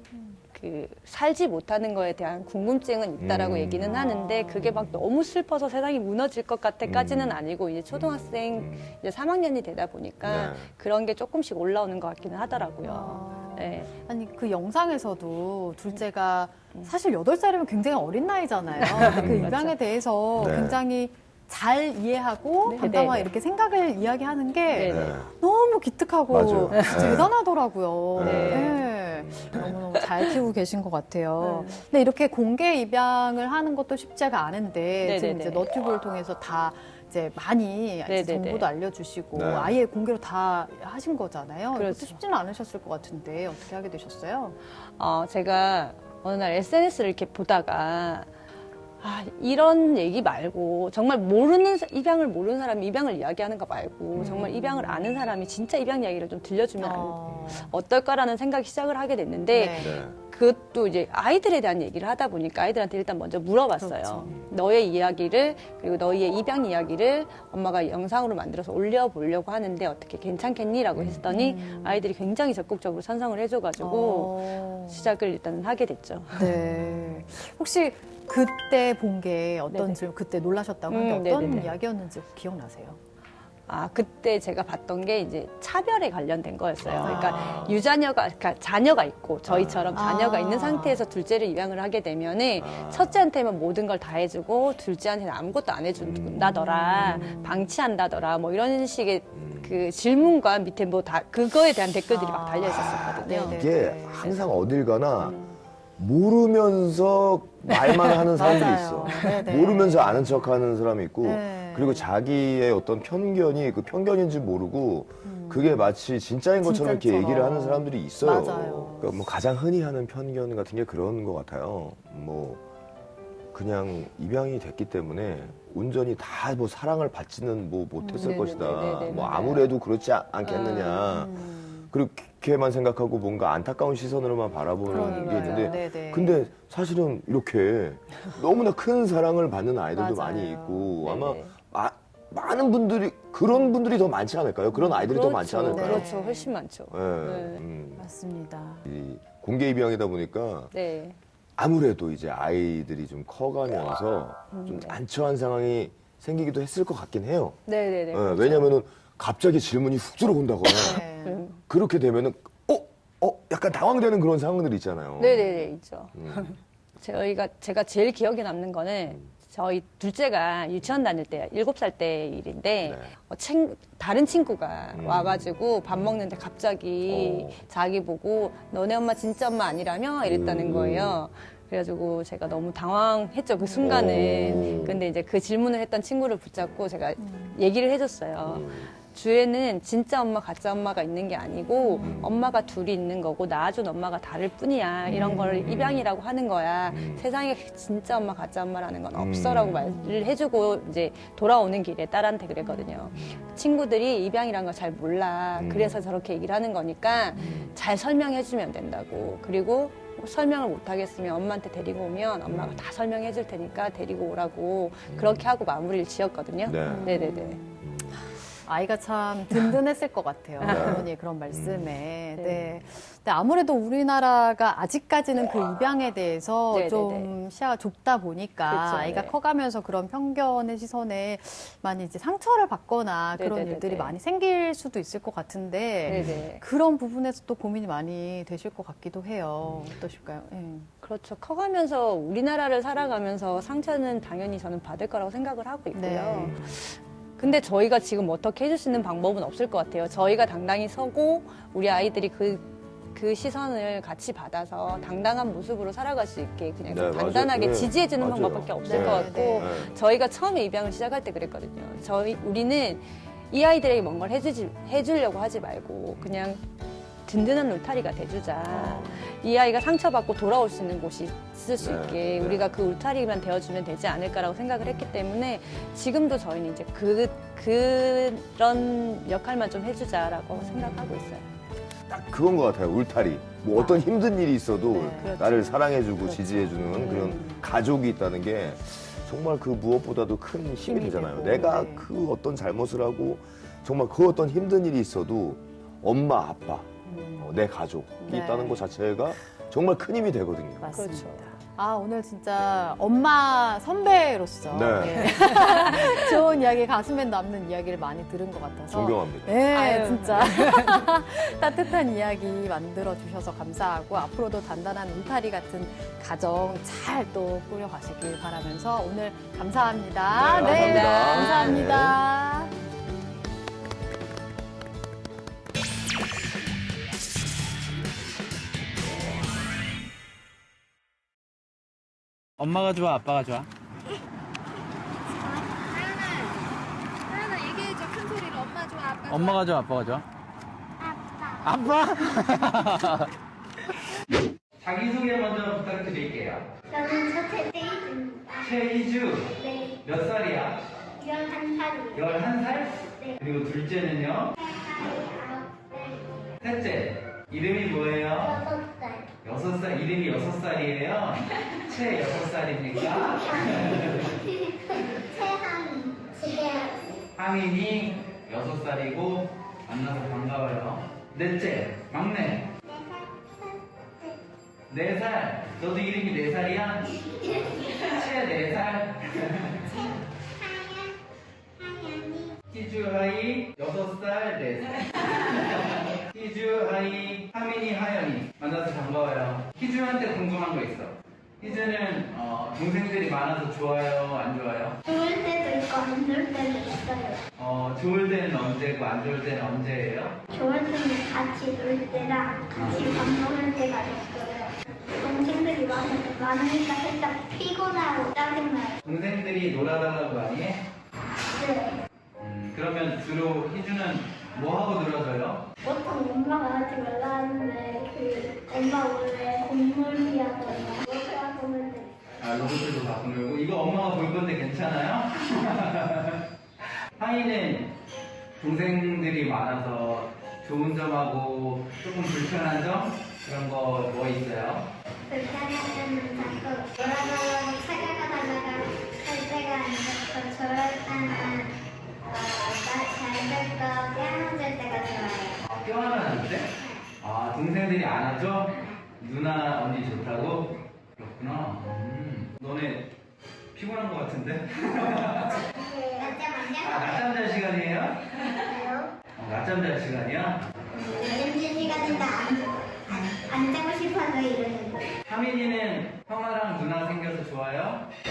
[SPEAKER 8] 살지 못하는 거에 대한 궁금증은 있다라고 얘기는 하는데, 그게 막 너무 슬퍼서 세상이 무너질 것 같아까지는 아니고, 이제 초등학생 이제 3학년이 되다 보니까
[SPEAKER 2] 네.
[SPEAKER 8] 그런 게 조금씩 올라오는 것 같기는 하더라고요. 네.
[SPEAKER 1] 아니 그 영상에서도 둘째가 사실 8살이면 굉장히 어린 나이잖아요. 근데 그 입양에 대해서
[SPEAKER 2] 네.
[SPEAKER 1] 굉장히 잘 이해하고
[SPEAKER 8] 네,
[SPEAKER 1] 담담하게
[SPEAKER 8] 네.
[SPEAKER 1] 이렇게 생각을 이야기하는 게
[SPEAKER 8] 네.
[SPEAKER 1] 너무 기특하고
[SPEAKER 2] 맞아요. 네.
[SPEAKER 1] 대단하더라고요.
[SPEAKER 2] 네.
[SPEAKER 1] 네. 너무너무 잘 키우고 계신 것 같아요.
[SPEAKER 8] 네.
[SPEAKER 1] 근데 이렇게 공개 입양을 하는 것도 쉽지가 않은데
[SPEAKER 8] 네,
[SPEAKER 1] 지금
[SPEAKER 8] 네,
[SPEAKER 1] 이제
[SPEAKER 8] 네.
[SPEAKER 1] 너튜브를 통해서 다 이제 많이 이제
[SPEAKER 8] 네, 네,
[SPEAKER 1] 정보도
[SPEAKER 8] 네.
[SPEAKER 1] 알려주시고
[SPEAKER 2] 네.
[SPEAKER 1] 아예 공개로 다 하신 거잖아요.
[SPEAKER 8] 그렇죠.
[SPEAKER 1] 이것도 쉽지는 않으셨을 것 같은데 어떻게 하게 되셨어요?
[SPEAKER 8] 제가 어느 날 SNS를 이렇게 보다가, 이런 얘기 말고, 정말 입양을 모르는 사람이 입양을 이야기하는 거 말고, 정말 입양을 아는 사람이 진짜 입양 이야기를 좀 들려주면 어떨까라는 생각이 시작을 하게 됐는데,
[SPEAKER 1] 네.
[SPEAKER 8] 그것도 이제 아이들에 대한 얘기를 하다 보니까 아이들한테 일단 먼저 물어봤어요.
[SPEAKER 1] 그렇죠.
[SPEAKER 8] 너의 이야기를, 그리고 너희의 입양 이야기를 엄마가 영상으로 만들어서 올려보려고 하는데 어떻게 괜찮겠니? 라고 했더니 아이들이 굉장히 적극적으로 찬성을 해줘가지고 시작을 일단 하게 됐죠.
[SPEAKER 1] 네. 혹시 그때 본 게 어떤지, 그때 놀라셨다고 한 게 어떤
[SPEAKER 8] 네네네.
[SPEAKER 1] 이야기였는지 기억나세요?
[SPEAKER 8] 그때 제가 봤던 게 이제 차별에 관련된 거였어요. 그러니까 자녀가 있고 저희처럼 자녀가 있는 상태에서 둘째를 입양을 하게 되면은 첫째한테만 모든 걸 다 해주고 둘째한테는 아무것도 안 해준다더라, 방치한다더라, 뭐 이런 식의 그 질문과 밑에 그거에 대한 댓글들이 막 달려 있었거든요.
[SPEAKER 1] 네네.
[SPEAKER 2] 이게 항상 어딜 가나 모르면서 말만 하는 사람들이
[SPEAKER 1] 맞아요.
[SPEAKER 2] 있어.
[SPEAKER 1] 네네.
[SPEAKER 2] 모르면서 아는 척하는 사람이 있고,
[SPEAKER 1] 네.
[SPEAKER 2] 그리고 자기의 어떤 편견이 그 편견인지 모르고 그게 마치 진짜인 것처럼 이렇게
[SPEAKER 1] 진짜처럼.
[SPEAKER 2] 얘기를 하는 사람들이 있어요.
[SPEAKER 1] 맞아요.
[SPEAKER 2] 그러니까 뭐 가장 흔히 하는 편견 같은 게 그런 것 같아요. 뭐 그냥 입양이 됐기 때문에 온전히 다 뭐 사랑을 받지는 뭐 못했을
[SPEAKER 8] 네네네네네,
[SPEAKER 2] 것이다. 뭐
[SPEAKER 8] 맞아요.
[SPEAKER 2] 아무래도 그렇지 않겠느냐. 그렇게만 생각하고 뭔가 안타까운 시선으로만 바라보는 게 있는데,
[SPEAKER 1] 네네.
[SPEAKER 2] 근데 사실은 이렇게 너무나 큰 사랑을 받는 아이들도
[SPEAKER 1] 맞아요.
[SPEAKER 2] 많이 있고, 아마
[SPEAKER 8] 네네.
[SPEAKER 2] 많은 분들이, 그런 분들이 더 많지 않을까요? 그런 아이들이 더 많지 않을까요?
[SPEAKER 8] 그렇죠. 훨씬 많죠.
[SPEAKER 2] 예,
[SPEAKER 8] 네.
[SPEAKER 1] 맞습니다.
[SPEAKER 2] 이 공개 입양이다 보니까
[SPEAKER 8] 네.
[SPEAKER 2] 아무래도 이제 아이들이 좀 커가면서 좀 난처한 상황이 생기기도 했을 것 같긴 해요.
[SPEAKER 8] 네네네.
[SPEAKER 2] 예, 왜냐면은 갑자기 질문이 훅 들어온다거나
[SPEAKER 1] 네.
[SPEAKER 2] 그렇게 되면은 약간 당황되는 그런 상황들이 있잖아요.
[SPEAKER 8] 네네네, 있죠.
[SPEAKER 2] 음.
[SPEAKER 8] 제가 제일 기억에 남는 거는
[SPEAKER 9] 저희 둘째가 유치원 다닐 때 7살 때 일인데
[SPEAKER 2] 네.
[SPEAKER 9] 다른 친구가 와가지고 밥 먹는데 갑자기 자기 보고 너네 엄마 진짜 엄마 아니라며 이랬다는 거예요. 그래가지고 제가 너무 당황했죠, 그 순간은. 근데 이제 그 질문을 했던 친구를 붙잡고 제가 얘기를 해줬어요. 주에는 진짜 엄마, 가짜 엄마가 있는 게 아니고 엄마가 둘이 있는 거고 낳아준 엄마가 다를 뿐이야. 이런 걸 입양이라고 하는 거야. 세상에 진짜 엄마, 가짜 엄마라는 건 없어라고 말을 해주고 이제 돌아오는 길에 딸한테 그랬거든요. 친구들이 입양이라는 걸 잘 몰라. 그래서 저렇게 얘기를 하는 거니까 잘 설명해주면 된다고. 그리고 설명을 못하겠으면 엄마한테 데리고 오면 엄마가 다 설명해 줄 테니까 데리고 오라고 그렇게 하고 마무리를 지었거든요.
[SPEAKER 2] 네.
[SPEAKER 9] 네네네.
[SPEAKER 1] 아이가 참 든든했을 것 같아요. 어머니의 그런 말씀에. 네. 근데 아무래도 우리나라가 아직까지는 그 입양에 대해서
[SPEAKER 9] 네네네.
[SPEAKER 1] 좀 시야가 좁다 보니까
[SPEAKER 9] 그렇죠,
[SPEAKER 1] 아이가
[SPEAKER 9] 네.
[SPEAKER 1] 커가면서 그런 편견의 시선에 많이 이제 상처를 받거나 그런
[SPEAKER 9] 네네네네.
[SPEAKER 1] 일들이 많이 생길 수도 있을 것 같은데
[SPEAKER 9] 네네.
[SPEAKER 1] 그런 부분에서 또 고민이 많이 되실 것 같기도 해요. 어떠실까요? 네.
[SPEAKER 9] 그렇죠. 커가면서 우리나라를 살아가면서 상처는 당연히 저는 받을 거라고 생각을 하고 있고요.
[SPEAKER 1] 네.
[SPEAKER 9] 근데 저희가 지금 어떻게 해줄 수 있는 방법은 없을 것 같아요. 저희가 당당히 서고 우리 아이들이 그 시선을 같이 받아서 당당한 모습으로 살아갈 수 있게 그냥 좀
[SPEAKER 2] 네,
[SPEAKER 9] 단단하게
[SPEAKER 2] 맞아요.
[SPEAKER 9] 지지해주는
[SPEAKER 2] 맞아요.
[SPEAKER 9] 방법밖에 없을
[SPEAKER 2] 네.
[SPEAKER 9] 것 같고
[SPEAKER 1] 네.
[SPEAKER 9] 저희가 처음에 입양을 시작할 때 그랬거든요. 우리는 이 아이들에게 뭔가를 해주려고 하지 말고 그냥 든든한 울타리가 돼주자. 이 아이가 상처받고 돌아올 수 있는 곳이 있을 수
[SPEAKER 2] 네,
[SPEAKER 9] 있게
[SPEAKER 2] 네.
[SPEAKER 9] 우리가 그 울타리만 되어주면 되지 않을까라고 생각을 했기 때문에 지금도 저희는 이제 그런 역할만 좀 해주자라고 생각하고 있어요.
[SPEAKER 2] 딱 그건 것 같아요. 울타리. 뭐 어떤 힘든 일이 있어도
[SPEAKER 1] 네,
[SPEAKER 9] 그렇죠.
[SPEAKER 2] 나를 사랑해주고
[SPEAKER 9] 그렇죠.
[SPEAKER 2] 지지해주는 그런 가족이 있다는 게 정말 그 무엇보다도 큰 힘이
[SPEAKER 9] 힘이
[SPEAKER 2] 되잖아요.
[SPEAKER 9] 되고,
[SPEAKER 2] 내가
[SPEAKER 1] 네.
[SPEAKER 2] 그 어떤 잘못을 하고 정말 그 어떤 힘든 일이 있어도 엄마, 아빠, 내 가족이
[SPEAKER 1] 네.
[SPEAKER 2] 있다는 것 자체가 정말 큰 힘이 되거든요.
[SPEAKER 1] 맞습니다.
[SPEAKER 9] 그렇죠.
[SPEAKER 1] 아, 오늘 진짜 엄마 선배로서
[SPEAKER 2] 네.
[SPEAKER 1] 네. 좋은 이야기, 가슴에 남는 이야기를 많이 들은 것 같아서
[SPEAKER 2] 존경합니다.
[SPEAKER 1] 네,
[SPEAKER 9] 아유.
[SPEAKER 1] 진짜 따뜻한 이야기 만들어 주셔서 감사하고 앞으로도 단단한 울타리 같은 가정 잘 또 꾸려가시길 바라면서 오늘 감사합니다.
[SPEAKER 2] 네, 감사합니다.
[SPEAKER 1] 감사합니다.
[SPEAKER 10] 엄마가 좋아, 아빠가 좋아?
[SPEAKER 5] 하연아 얘기해줘. 큰 소리로. 엄마 좋아, 아빠 좋아?
[SPEAKER 10] 엄마가 좋아, 아빠가 좋아?
[SPEAKER 5] 아빠.
[SPEAKER 10] 아빠? 자기소개 먼저 부탁드릴게요.
[SPEAKER 5] 저는 첫째 데이트입니다.
[SPEAKER 10] 최희주,
[SPEAKER 5] 네.
[SPEAKER 10] 몇 살이야?
[SPEAKER 5] 11살이에요.
[SPEAKER 10] 11살?
[SPEAKER 5] 네.
[SPEAKER 10] 그리고 둘째는요?
[SPEAKER 5] 9살.
[SPEAKER 10] 셋째, 이름이 뭐예요?
[SPEAKER 5] 6살.
[SPEAKER 10] 6살, 이름이 6살이에요? 최 6살입니까?
[SPEAKER 5] 최하미. 지금
[SPEAKER 10] 하민이 6살이고 만나서 반가워요. 넷째, 막내 4살. 너도 이름이 4살이야? 최 4살.
[SPEAKER 5] 하연이.
[SPEAKER 10] 희주하이 6살 4살. 희주하이 하민이 하연이 만나서 반가워요. 희주한테 궁금한 거 있어. 희주는 동생들이 많아서 좋아요, 안 좋아요?
[SPEAKER 5] 좋을 때도 있고 안 좋을 때도 있어요.
[SPEAKER 10] 좋을 때는 언제고 안 좋을 때는 언제예요?
[SPEAKER 5] 좋을 때는 같이 놀 때랑 같이 밥 먹을 때가 있어요. 동생들이 많으니까 살짝 피곤하고 짜증나요.
[SPEAKER 10] 동생들이 놀아달라고 많이 해?
[SPEAKER 5] 네.
[SPEAKER 10] 그러면 주로 희주는 뭐 하고 놀아줘요?
[SPEAKER 5] 보통 엄마가 하지 말라 하는데 엄마 원래 공놀이 하거나 로봇 보면 돼.
[SPEAKER 10] 로봇들도 갖고 놀고. 이거 엄마가 볼 건데 괜찮아요? 하이는 동생들이 많아서 좋은 점하고 조금 불편한 점? 그런 거 뭐 있어요?
[SPEAKER 5] 불편하면 자꾸 놀아달라고 찾아가다가 할 때가 있어서 저럴 때는 나잘될 거 깨어질 때가 좋아요.
[SPEAKER 10] 껴안을 때? 동생들이 안아줘? 누나 언니 좋다고? 그렇구나. 너네 피곤한 거 같은데? 낮잠 잘 시간이에요? 낮잠 잘 시간이야?
[SPEAKER 5] 요즘 시간인데 안 자고 싶어서 이러는 거예요.
[SPEAKER 10] 하민이는 형아랑 누나 생겨서 좋아요?
[SPEAKER 5] 네.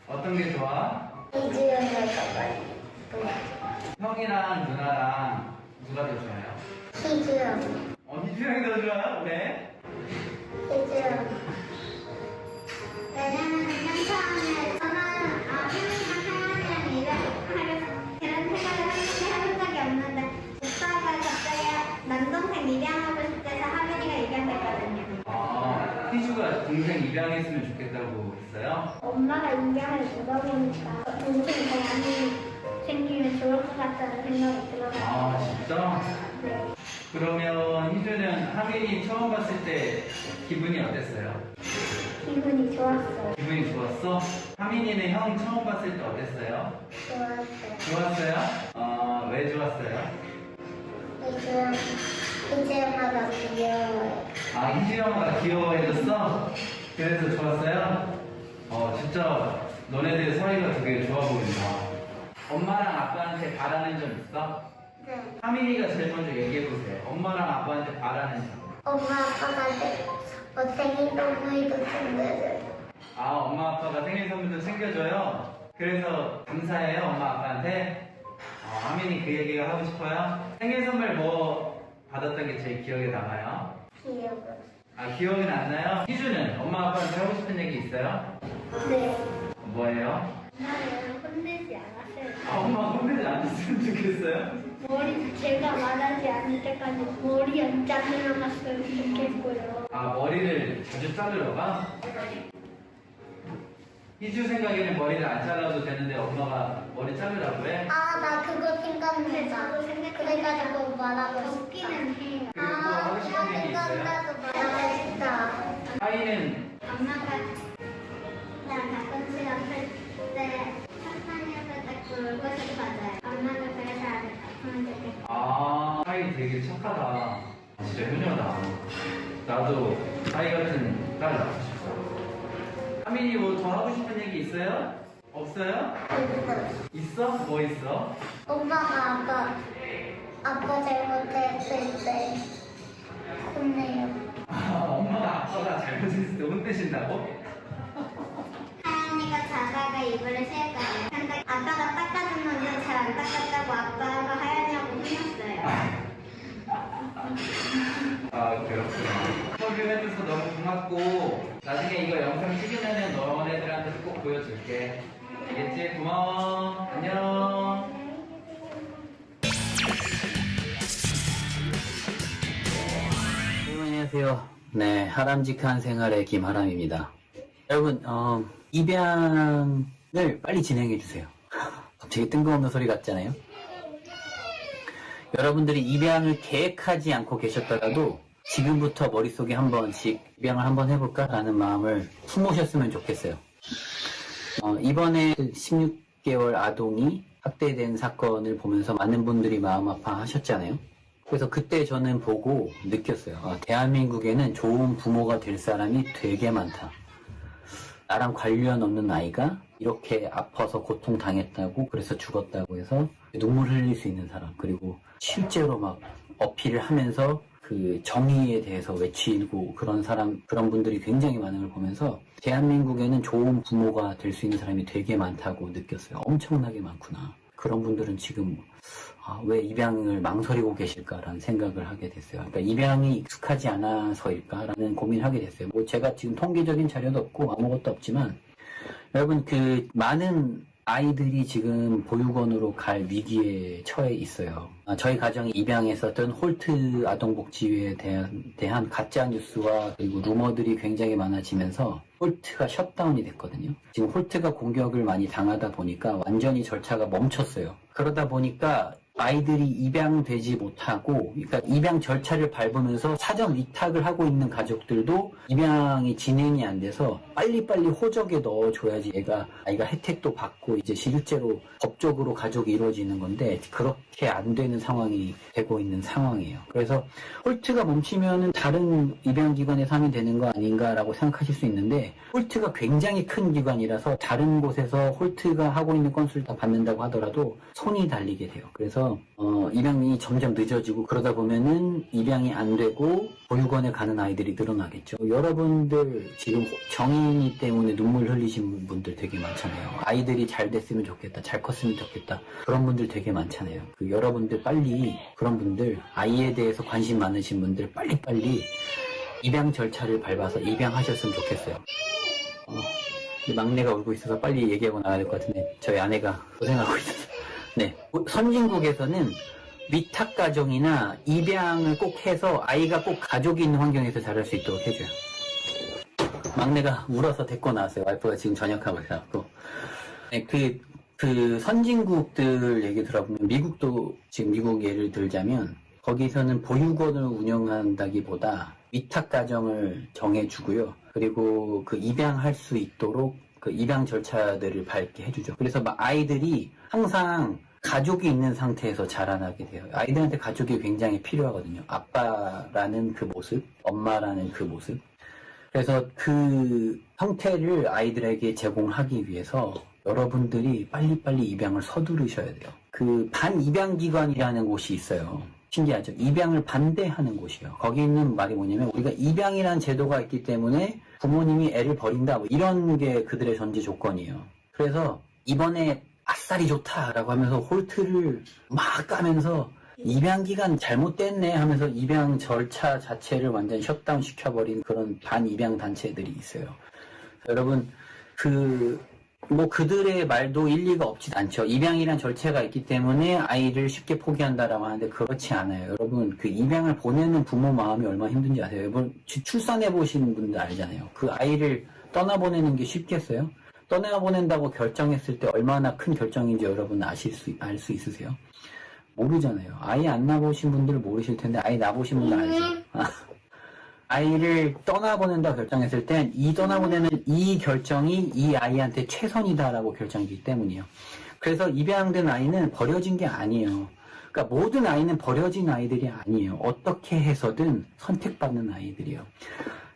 [SPEAKER 10] 어떤 어떤 게 좋아?
[SPEAKER 5] 이주연이가 좋아요.
[SPEAKER 10] 형이랑 누나랑 누가 더 좋아요?
[SPEAKER 5] 이주연.
[SPEAKER 10] 희주형이 더 좋아요? 왜?
[SPEAKER 5] 이주연. 왜냐면 한창에 저는 하연이랑 일을 하려고 그런 생각을 해본 적이 없는데 오빠가 갑자기 남동생 입양하고 싶대서 하연이가 입양됐거든요.
[SPEAKER 10] 희주가 동생 입양했으면 좋겠다고 했어요?
[SPEAKER 5] 엄마가 입양을 물어보니까 동생이 더 많이 생기면 좋을 것 같다는 생각이 들어요.
[SPEAKER 10] 진짜?
[SPEAKER 5] 네.
[SPEAKER 10] 그러면 희주는 하민이 처음 봤을 때 기분이 어땠어요?
[SPEAKER 5] 기분이 좋았어요.
[SPEAKER 10] 기분이 좋았어? 하민이는 형 처음 봤을 때 어땠어요?
[SPEAKER 5] 좋았어요.
[SPEAKER 10] 좋았어요? 왜 좋았어요?
[SPEAKER 5] 이제 엄마가 귀여워요.
[SPEAKER 10] 희주 형아가 귀여워해줬어? 그래서 좋았어요? 진짜 너네들 사이가 되게 좋아 보인다. 엄마랑 아빠한테 바라는 점 있어?
[SPEAKER 5] 네.
[SPEAKER 10] 하민이가 제일 먼저 얘기해보세요. 엄마랑 아빠한테 바라는 점.
[SPEAKER 5] 엄마 아빠가 생일 선물도 챙겨줘요.
[SPEAKER 10] 엄마 아빠가 생일 선물도 챙겨줘요? 그래서 감사해요, 엄마 아빠한테? 하민이 그 얘기가 하고 싶어요? 생일 선물 뭐 받았던 게 제일 기억에 남아요?
[SPEAKER 5] 귀여워.
[SPEAKER 10] 기억이 안 나요? 희주는 엄마 아빠한테 하고 싶은 얘기 있어요?
[SPEAKER 5] 네.
[SPEAKER 10] 뭐예요?
[SPEAKER 5] 엄마는 혼내지 않았어요.
[SPEAKER 10] 엄마 혼내지 않았으면 좋겠어요?
[SPEAKER 5] 머리 제가 말하지 않을 때까지 머리 안 자르러 갔으면 좋겠고요.
[SPEAKER 10] 머리를 자주 자르러 가? 희주 생각에는 머리를 안 잘라도 되는데 엄마가 머리 자르라고 해?
[SPEAKER 5] 나 그거 생각난다. 그래가지고 말하고 싶기는 해요.
[SPEAKER 10] 그리고 또 하고 싶은 얘기 있어요?
[SPEAKER 5] 생각나도 말하고 싶다.
[SPEAKER 10] 하이는
[SPEAKER 5] 엄마가 나 가끔씩 아플 때 천천히서 자꾸 울고 싶어져요. 엄마가 그래서 아프면 좋겠어.
[SPEAKER 10] 하이 되게 착하다. 진짜 효녀다. 나도 하이 같은 딸 낳고 싶어. 하민이 뭐 더 하고 싶은 얘기 있어요? 없어요? 있어? 뭐 있어?
[SPEAKER 5] 엄마가 아빠 잘못했을 때 혼내요.
[SPEAKER 10] 엄마가 아빠가 잘못했을 때 혼내신다고?
[SPEAKER 5] 하연이가 자다가 이불을 실 거예요. 근데 아빠가 닦아줬는데 잘 안 닦았다고 아빠가 하연이하고 혼났어요.
[SPEAKER 10] 그렇구나. 인터뷰해줘서 너무 고맙고 나중에 이거 영상 찍으면 너네들한테 꼭 보여줄게. 알겠지? 고마워. 안녕.
[SPEAKER 11] 안녕하세요. 네, 하람직한 생활의 김하람입니다. 여러분, 입양을 빨리 진행해주세요. 갑자기 뜬금없는 소리 같잖아요. 여러분들이 입양을 계획하지 않고 계셨더라도 지금부터 머릿속에 한 번씩 입양을 한번 해볼까? 라는 마음을 품으셨으면 좋겠어요. 이번에 16개월 아동이 학대된 사건을 보면서 많은 분들이 마음 아파하셨잖아요. 그래서 그때 저는 보고 느꼈어요. 대한민국에는 좋은 부모가 될 사람이 되게 많다. 나랑 관련 없는 아이가 이렇게 아파서 고통당했다고 그래서 죽었다고 해서 눈물 흘릴 수 있는 사람, 그리고 실제로 막 어필을 하면서 그 정의에 대해서 외치고 그런 분들이 굉장히 많은 걸 보면서 대한민국에는 좋은 부모가 될 수 있는 사람이 되게 많다고 느꼈어요. 엄청나게 많구나. 그런 분들은 지금 왜 입양을 망설이고 계실까라는 생각을 하게 됐어요. 그러니까 입양이 익숙하지 않아서일까라는 고민을 하게 됐어요. 뭐 제가 지금 통계적인 자료도 없고 아무것도 없지만 여러분, 그 많은 아이들이 지금 보육원으로 갈 위기에 처해 있어요. 저희 가정이 입양했었던 홀트 아동복지회에 대한 가짜 뉴스와 그리고 루머들이 굉장히 많아지면서 홀트가 셧다운이 됐거든요. 지금 홀트가 공격을 많이 당하다 보니까 완전히 절차가 멈췄어요. 그러다 보니까 아이들이 입양되지 못하고, 그러니까 입양 절차를 밟으면서 사전 위탁을 하고 있는 가족들도 입양이 진행이 안 돼서 빨리빨리 호적에 넣어줘야지 아이가 혜택도 받고 이제 실제로 법적으로 가족이 이루어지는 건데 그렇게 안 되는 상황이 되고 있는 상황이에요. 그래서 홀트가 멈추면은 다른 입양기관에서 하면 되는 거 아닌가라고 생각하실 수 있는데 홀트가 굉장히 큰 기관이라서 다른 곳에서 홀트가 하고 있는 건수를 다 받는다고 하더라도 손이 달리게 돼요. 그래서 그래서 입양이 점점 늦어지고 그러다 보면은 입양이 안 되고 보육원에 가는 아이들이 늘어나겠죠. 여러분들 지금 정인이 때문에 눈물 흘리신 분들 되게 많잖아요. 아이들이 잘 됐으면 좋겠다, 잘 컸으면 좋겠다, 그런 분들 되게 많잖아요. 여러분들 빨리, 그런 분들, 아이에 대해서 관심 많으신 분들 빨리빨리 입양 절차를 밟아서 입양하셨으면 좋겠어요. 근데 막내가 울고 있어서 빨리 얘기하고 나가야 될 것 같은데 저희 아내가 고생하고 있어요. 네, 선진국에서는 위탁 가정이나 입양을 꼭 해서 아이가 꼭 가족이 있는 환경에서 자랄 수 있도록 해줘요. 막내가 울어서 데리고 나왔어요. 와이프가 지금 전역하고 있어갖고. 네, 그 선진국들 얘기 들어보면 미국도 지금 미국 예를 들자면 거기서는 보육원을 운영한다기보다 위탁 가정을 정해주고요. 그리고 그 입양할 수 있도록 그 입양 절차들을 밟게 해주죠. 그래서 막 아이들이 항상 가족이 있는 상태에서 자라나게 돼요. 아이들한테 가족이 굉장히 필요하거든요. 아빠라는 그 모습, 엄마라는 그 모습. 그래서 그 형태를 아이들에게 제공하기 위해서 여러분들이 빨리빨리 입양을 서두르셔야 돼요. 그 반입양기관이라는 곳이 있어요. 신기하죠? 입양을 반대하는 곳이에요. 거기 있는 말이 뭐냐면 우리가 입양이라는 제도가 있기 때문에 부모님이 애를 버린다, 뭐 이런 게 그들의 전제 조건이에요. 그래서 이번에 아싸리 좋다라고 하면서 홀트를 막 까면서 입양기간 잘못됐네 하면서 입양 절차 자체를 완전 셧다운 시켜버린 그런 반입양 단체들이 있어요. 여러분, 그들의 말도 일리가 없진 않죠. 입양이란 절차가 있기 때문에 아이를 쉽게 포기한다라고 하는데 그렇지 않아요. 여러분, 그 입양을 보내는 부모 마음이 얼마나 힘든지 아세요? 여러분, 출산해보신 분들 알잖아요. 그 아이를 떠나보내는 게 쉽겠어요? 떠나보낸다고 결정했을 때 얼마나 큰 결정인지 여러분 알 수 있으세요? 모르잖아요. 아이 안 낳아보신 분들은 모르실 텐데 아이 낳아보신 분들 알죠? 아이를 떠나보낸다고 결정했을 땐 이 떠나보내는 이 결정이 이 아이한테 최선이다라고 결정이기 때문이에요. 그래서 입양된 아이는 버려진 게 아니에요. 그러니까 모든 아이는 버려진 아이들이 아니에요. 어떻게 해서든 선택받는 아이들이에요.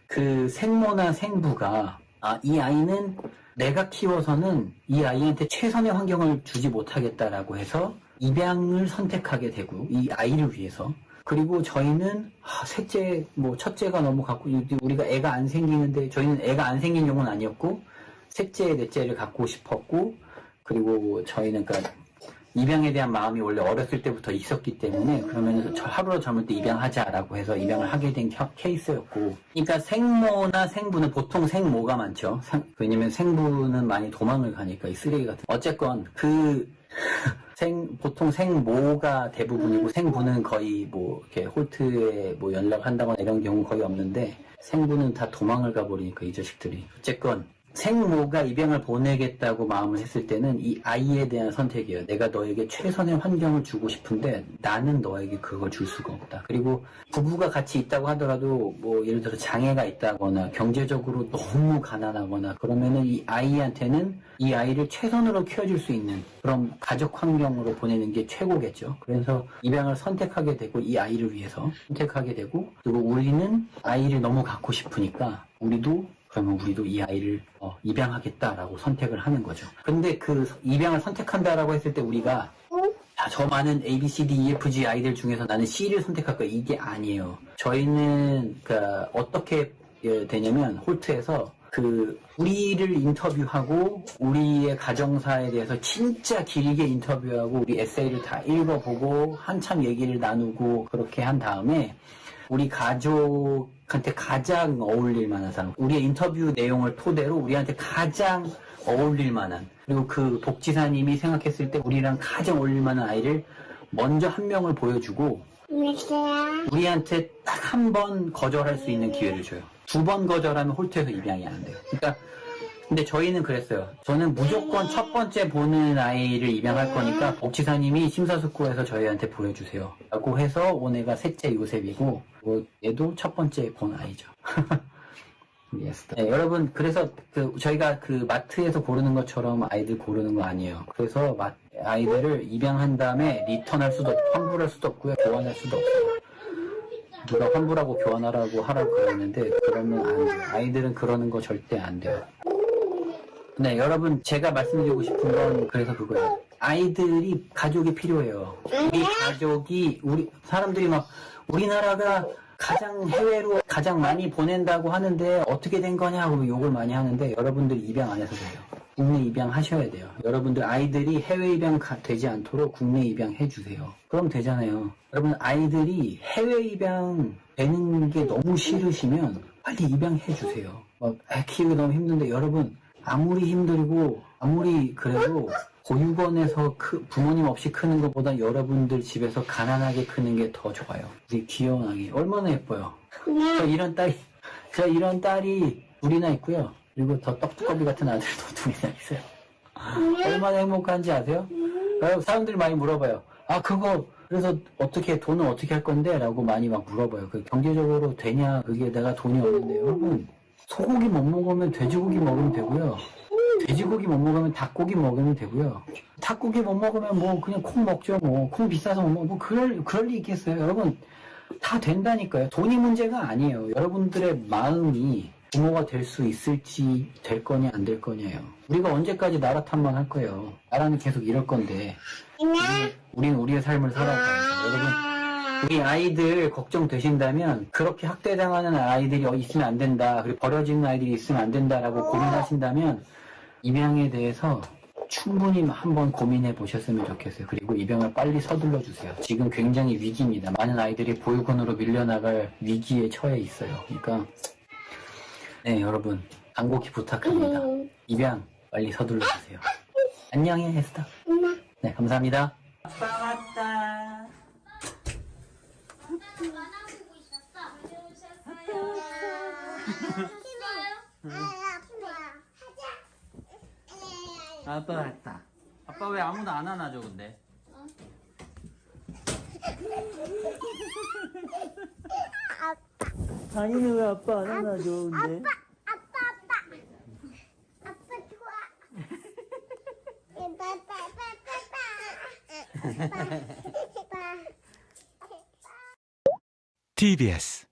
[SPEAKER 11] 그 생모나 생부가 이 아이는 내가 키워서는 이 아이한테 최선의 환경을 주지 못하겠다라고 해서 입양을 선택하게 되고 이 아이를 위해서. 그리고 저희는 셋째, 첫째가 너무 갖고 우리가 애가 안 생기는데 저희는 애가 안 생긴 경우는 아니었고 셋째, 넷째를 갖고 싶었고 그리고 저희는 그러니까 입양에 대한 마음이 원래 어렸을 때부터 있었기 때문에 그러면 하루로 젊을 때 입양하자라고 해서 입양을 하게 된 케이스였고 그러니까 생모나 생부는 보통 생모가 많죠. 왜냐면 생부는 많이 도망을 가니까 이 쓰레기 같은 어쨌건 보통 생모가 대부분이고 생부는 거의 이렇게 홀트에 연락한다거나 이런 경우 거의 없는데 생부는 다 도망을 가버리니까 이 자식들이. 어쨌건 생모가 입양을 보내겠다고 마음을 했을 때는 이 아이에 대한 선택이에요. 내가 너에게 최선의 환경을 주고 싶은데 나는 너에게 그걸 줄 수가 없다. 그리고 부부가 같이 있다고 하더라도 예를 들어 장애가 있다거나 경제적으로 너무 가난하거나 그러면은 이 아이한테는 이 아이를 최선으로 키워줄 수 있는 그런 가족 환경으로 보내는 게 최고겠죠. 그래서 입양을 선택하게 되고 이 아이를 위해서 선택하게 되고 그리고 우리는 아이를 너무 갖고 싶으니까 그러면 우리도 이 아이를 입양하겠다라고 선택을 하는 거죠. 근데 그 입양을 선택한다라고 했을 때 우리가 저 많은 A, B, C, D, E, F, G 아이들 중에서 나는 C를 선택할 거야. 이게 아니에요. 저희는 어떻게 되냐면 홀트에서 우리를 인터뷰하고 우리의 가정사에 대해서 진짜 길게 인터뷰하고 우리 에세이를 다 읽어보고 한참 얘기를 나누고 그렇게 한 다음에 우리 가족한테 가장 어울릴 만한 사람, 우리의 인터뷰 내용을 토대로 우리한테 가장 어울릴 만한, 그리고 그 복지사님이 생각했을 때 우리랑 가장 어울릴 만한 아이를 먼저 한 명을 보여주고 우리한테 딱 한 번 거절할 수 있는 기회를 줘요. 2번 거절하면 홀트에서 입양이 안 돼요. 그러니까 근데 저희는 그랬어요. 저는 무조건 첫 번째 보는 아이를 입양할 거니까 복지사님이 심사숙고해서 저희한테 보여주세요 라고 해서 온 애가 셋째 요셉이고 얘도 첫 번째 본 아이죠. 네, 여러분 그래서 저희가 마트에서 고르는 것처럼 아이들 고르는 거 아니에요. 그래서 아이들을 입양한 다음에 리턴할 수도 없고 환불할 수도 없고요. 교환할 수도 없어요. 누가 환불하고 교환하라고 하라고 그랬는데 그러면 안 돼요. 아이들은 그러는 거 절대 안 돼요. 네, 여러분 제가 말씀드리고 싶은 건 그래서 그거예요. 아이들이 가족이 필요해요. 우리 가족이 우리 사람들이 막 우리나라가 가장 해외로 가장 많이 보낸다고 하는데 어떻게 된 거냐고 욕을 많이 하는데 여러분들 입양 안 해서 그래요. 국내 입양 하셔야 돼요. 여러분들 아이들이 해외 입양 되지 않도록 국내 입양 해주세요. 그럼 되잖아요. 여러분 아이들이 해외 입양 되는 게 너무 싫으시면 빨리 입양해 주세요. 막 애 키우기 너무 힘든데 여러분 아무리 힘들고 아무리 그래도 보육원에서 부모님 없이 크는 것보다 여러분들 집에서 가난하게 크는 게 더 좋아요. 우리 귀여운 아기 얼마나 예뻐요. 저 이런 딸이 둘이나 있고요. 그리고 더 떡두꺼비 같은 아들도 둘이나 있어요. 얼마나 행복한지 아세요? 사람들이 많이 물어봐요. 아 그거 그래서 돈은 어떻게 할 건데? 라고 많이 막 물어봐요. 그 경제적으로 되냐? 그게 내가 돈이 없는데 여러분 소고기 못 먹으면 돼지고기 먹으면 되고요. 돼지고기 못 먹으면 닭고기 먹으면 되고요. 닭고기 못 먹으면 뭐 그냥 콩 먹죠. 뭐 콩 비싸서 못 먹고 뭐 그럴 리 있겠어요. 여러분 다 된다니까요. 돈이 문제가 아니에요. 여러분들의 마음이 부모가 될 수 있을지 될 거냐 안 될 거냐요. 우리가 언제까지 나라 탓만 할 거예요. 나라는 계속 이럴 건데 우리는 우리의 삶을 살아야 돼요. 여러분 우리 아이들 걱정되신다면 그렇게 학대당하는 아이들이 있으면 안 된다. 그리고 버려지는 아이들이 있으면 안 된다라고 고민하신다면 입양에 대해서 충분히 한번 고민해 보셨으면 좋겠어요. 그리고 입양을 빨리 서둘러 주세요. 지금 굉장히 위기입니다. 많은 아이들이 보육원으로 밀려나갈 위기에 처해 있어요. 그러니까 네 여러분 간곡히 부탁합니다. 입양 빨리 서둘러 주세요. 안녕히 에스타. 네 감사합니다. 아빠 왔다.
[SPEAKER 5] 만화보고 있었어.
[SPEAKER 11] 아빠 왔다. 아빠 왜 아무도 안 안아줘 근데? 다니는 왜 아빠 안 안아줘 근데?
[SPEAKER 5] 아빠 좋아.
[SPEAKER 12] TBS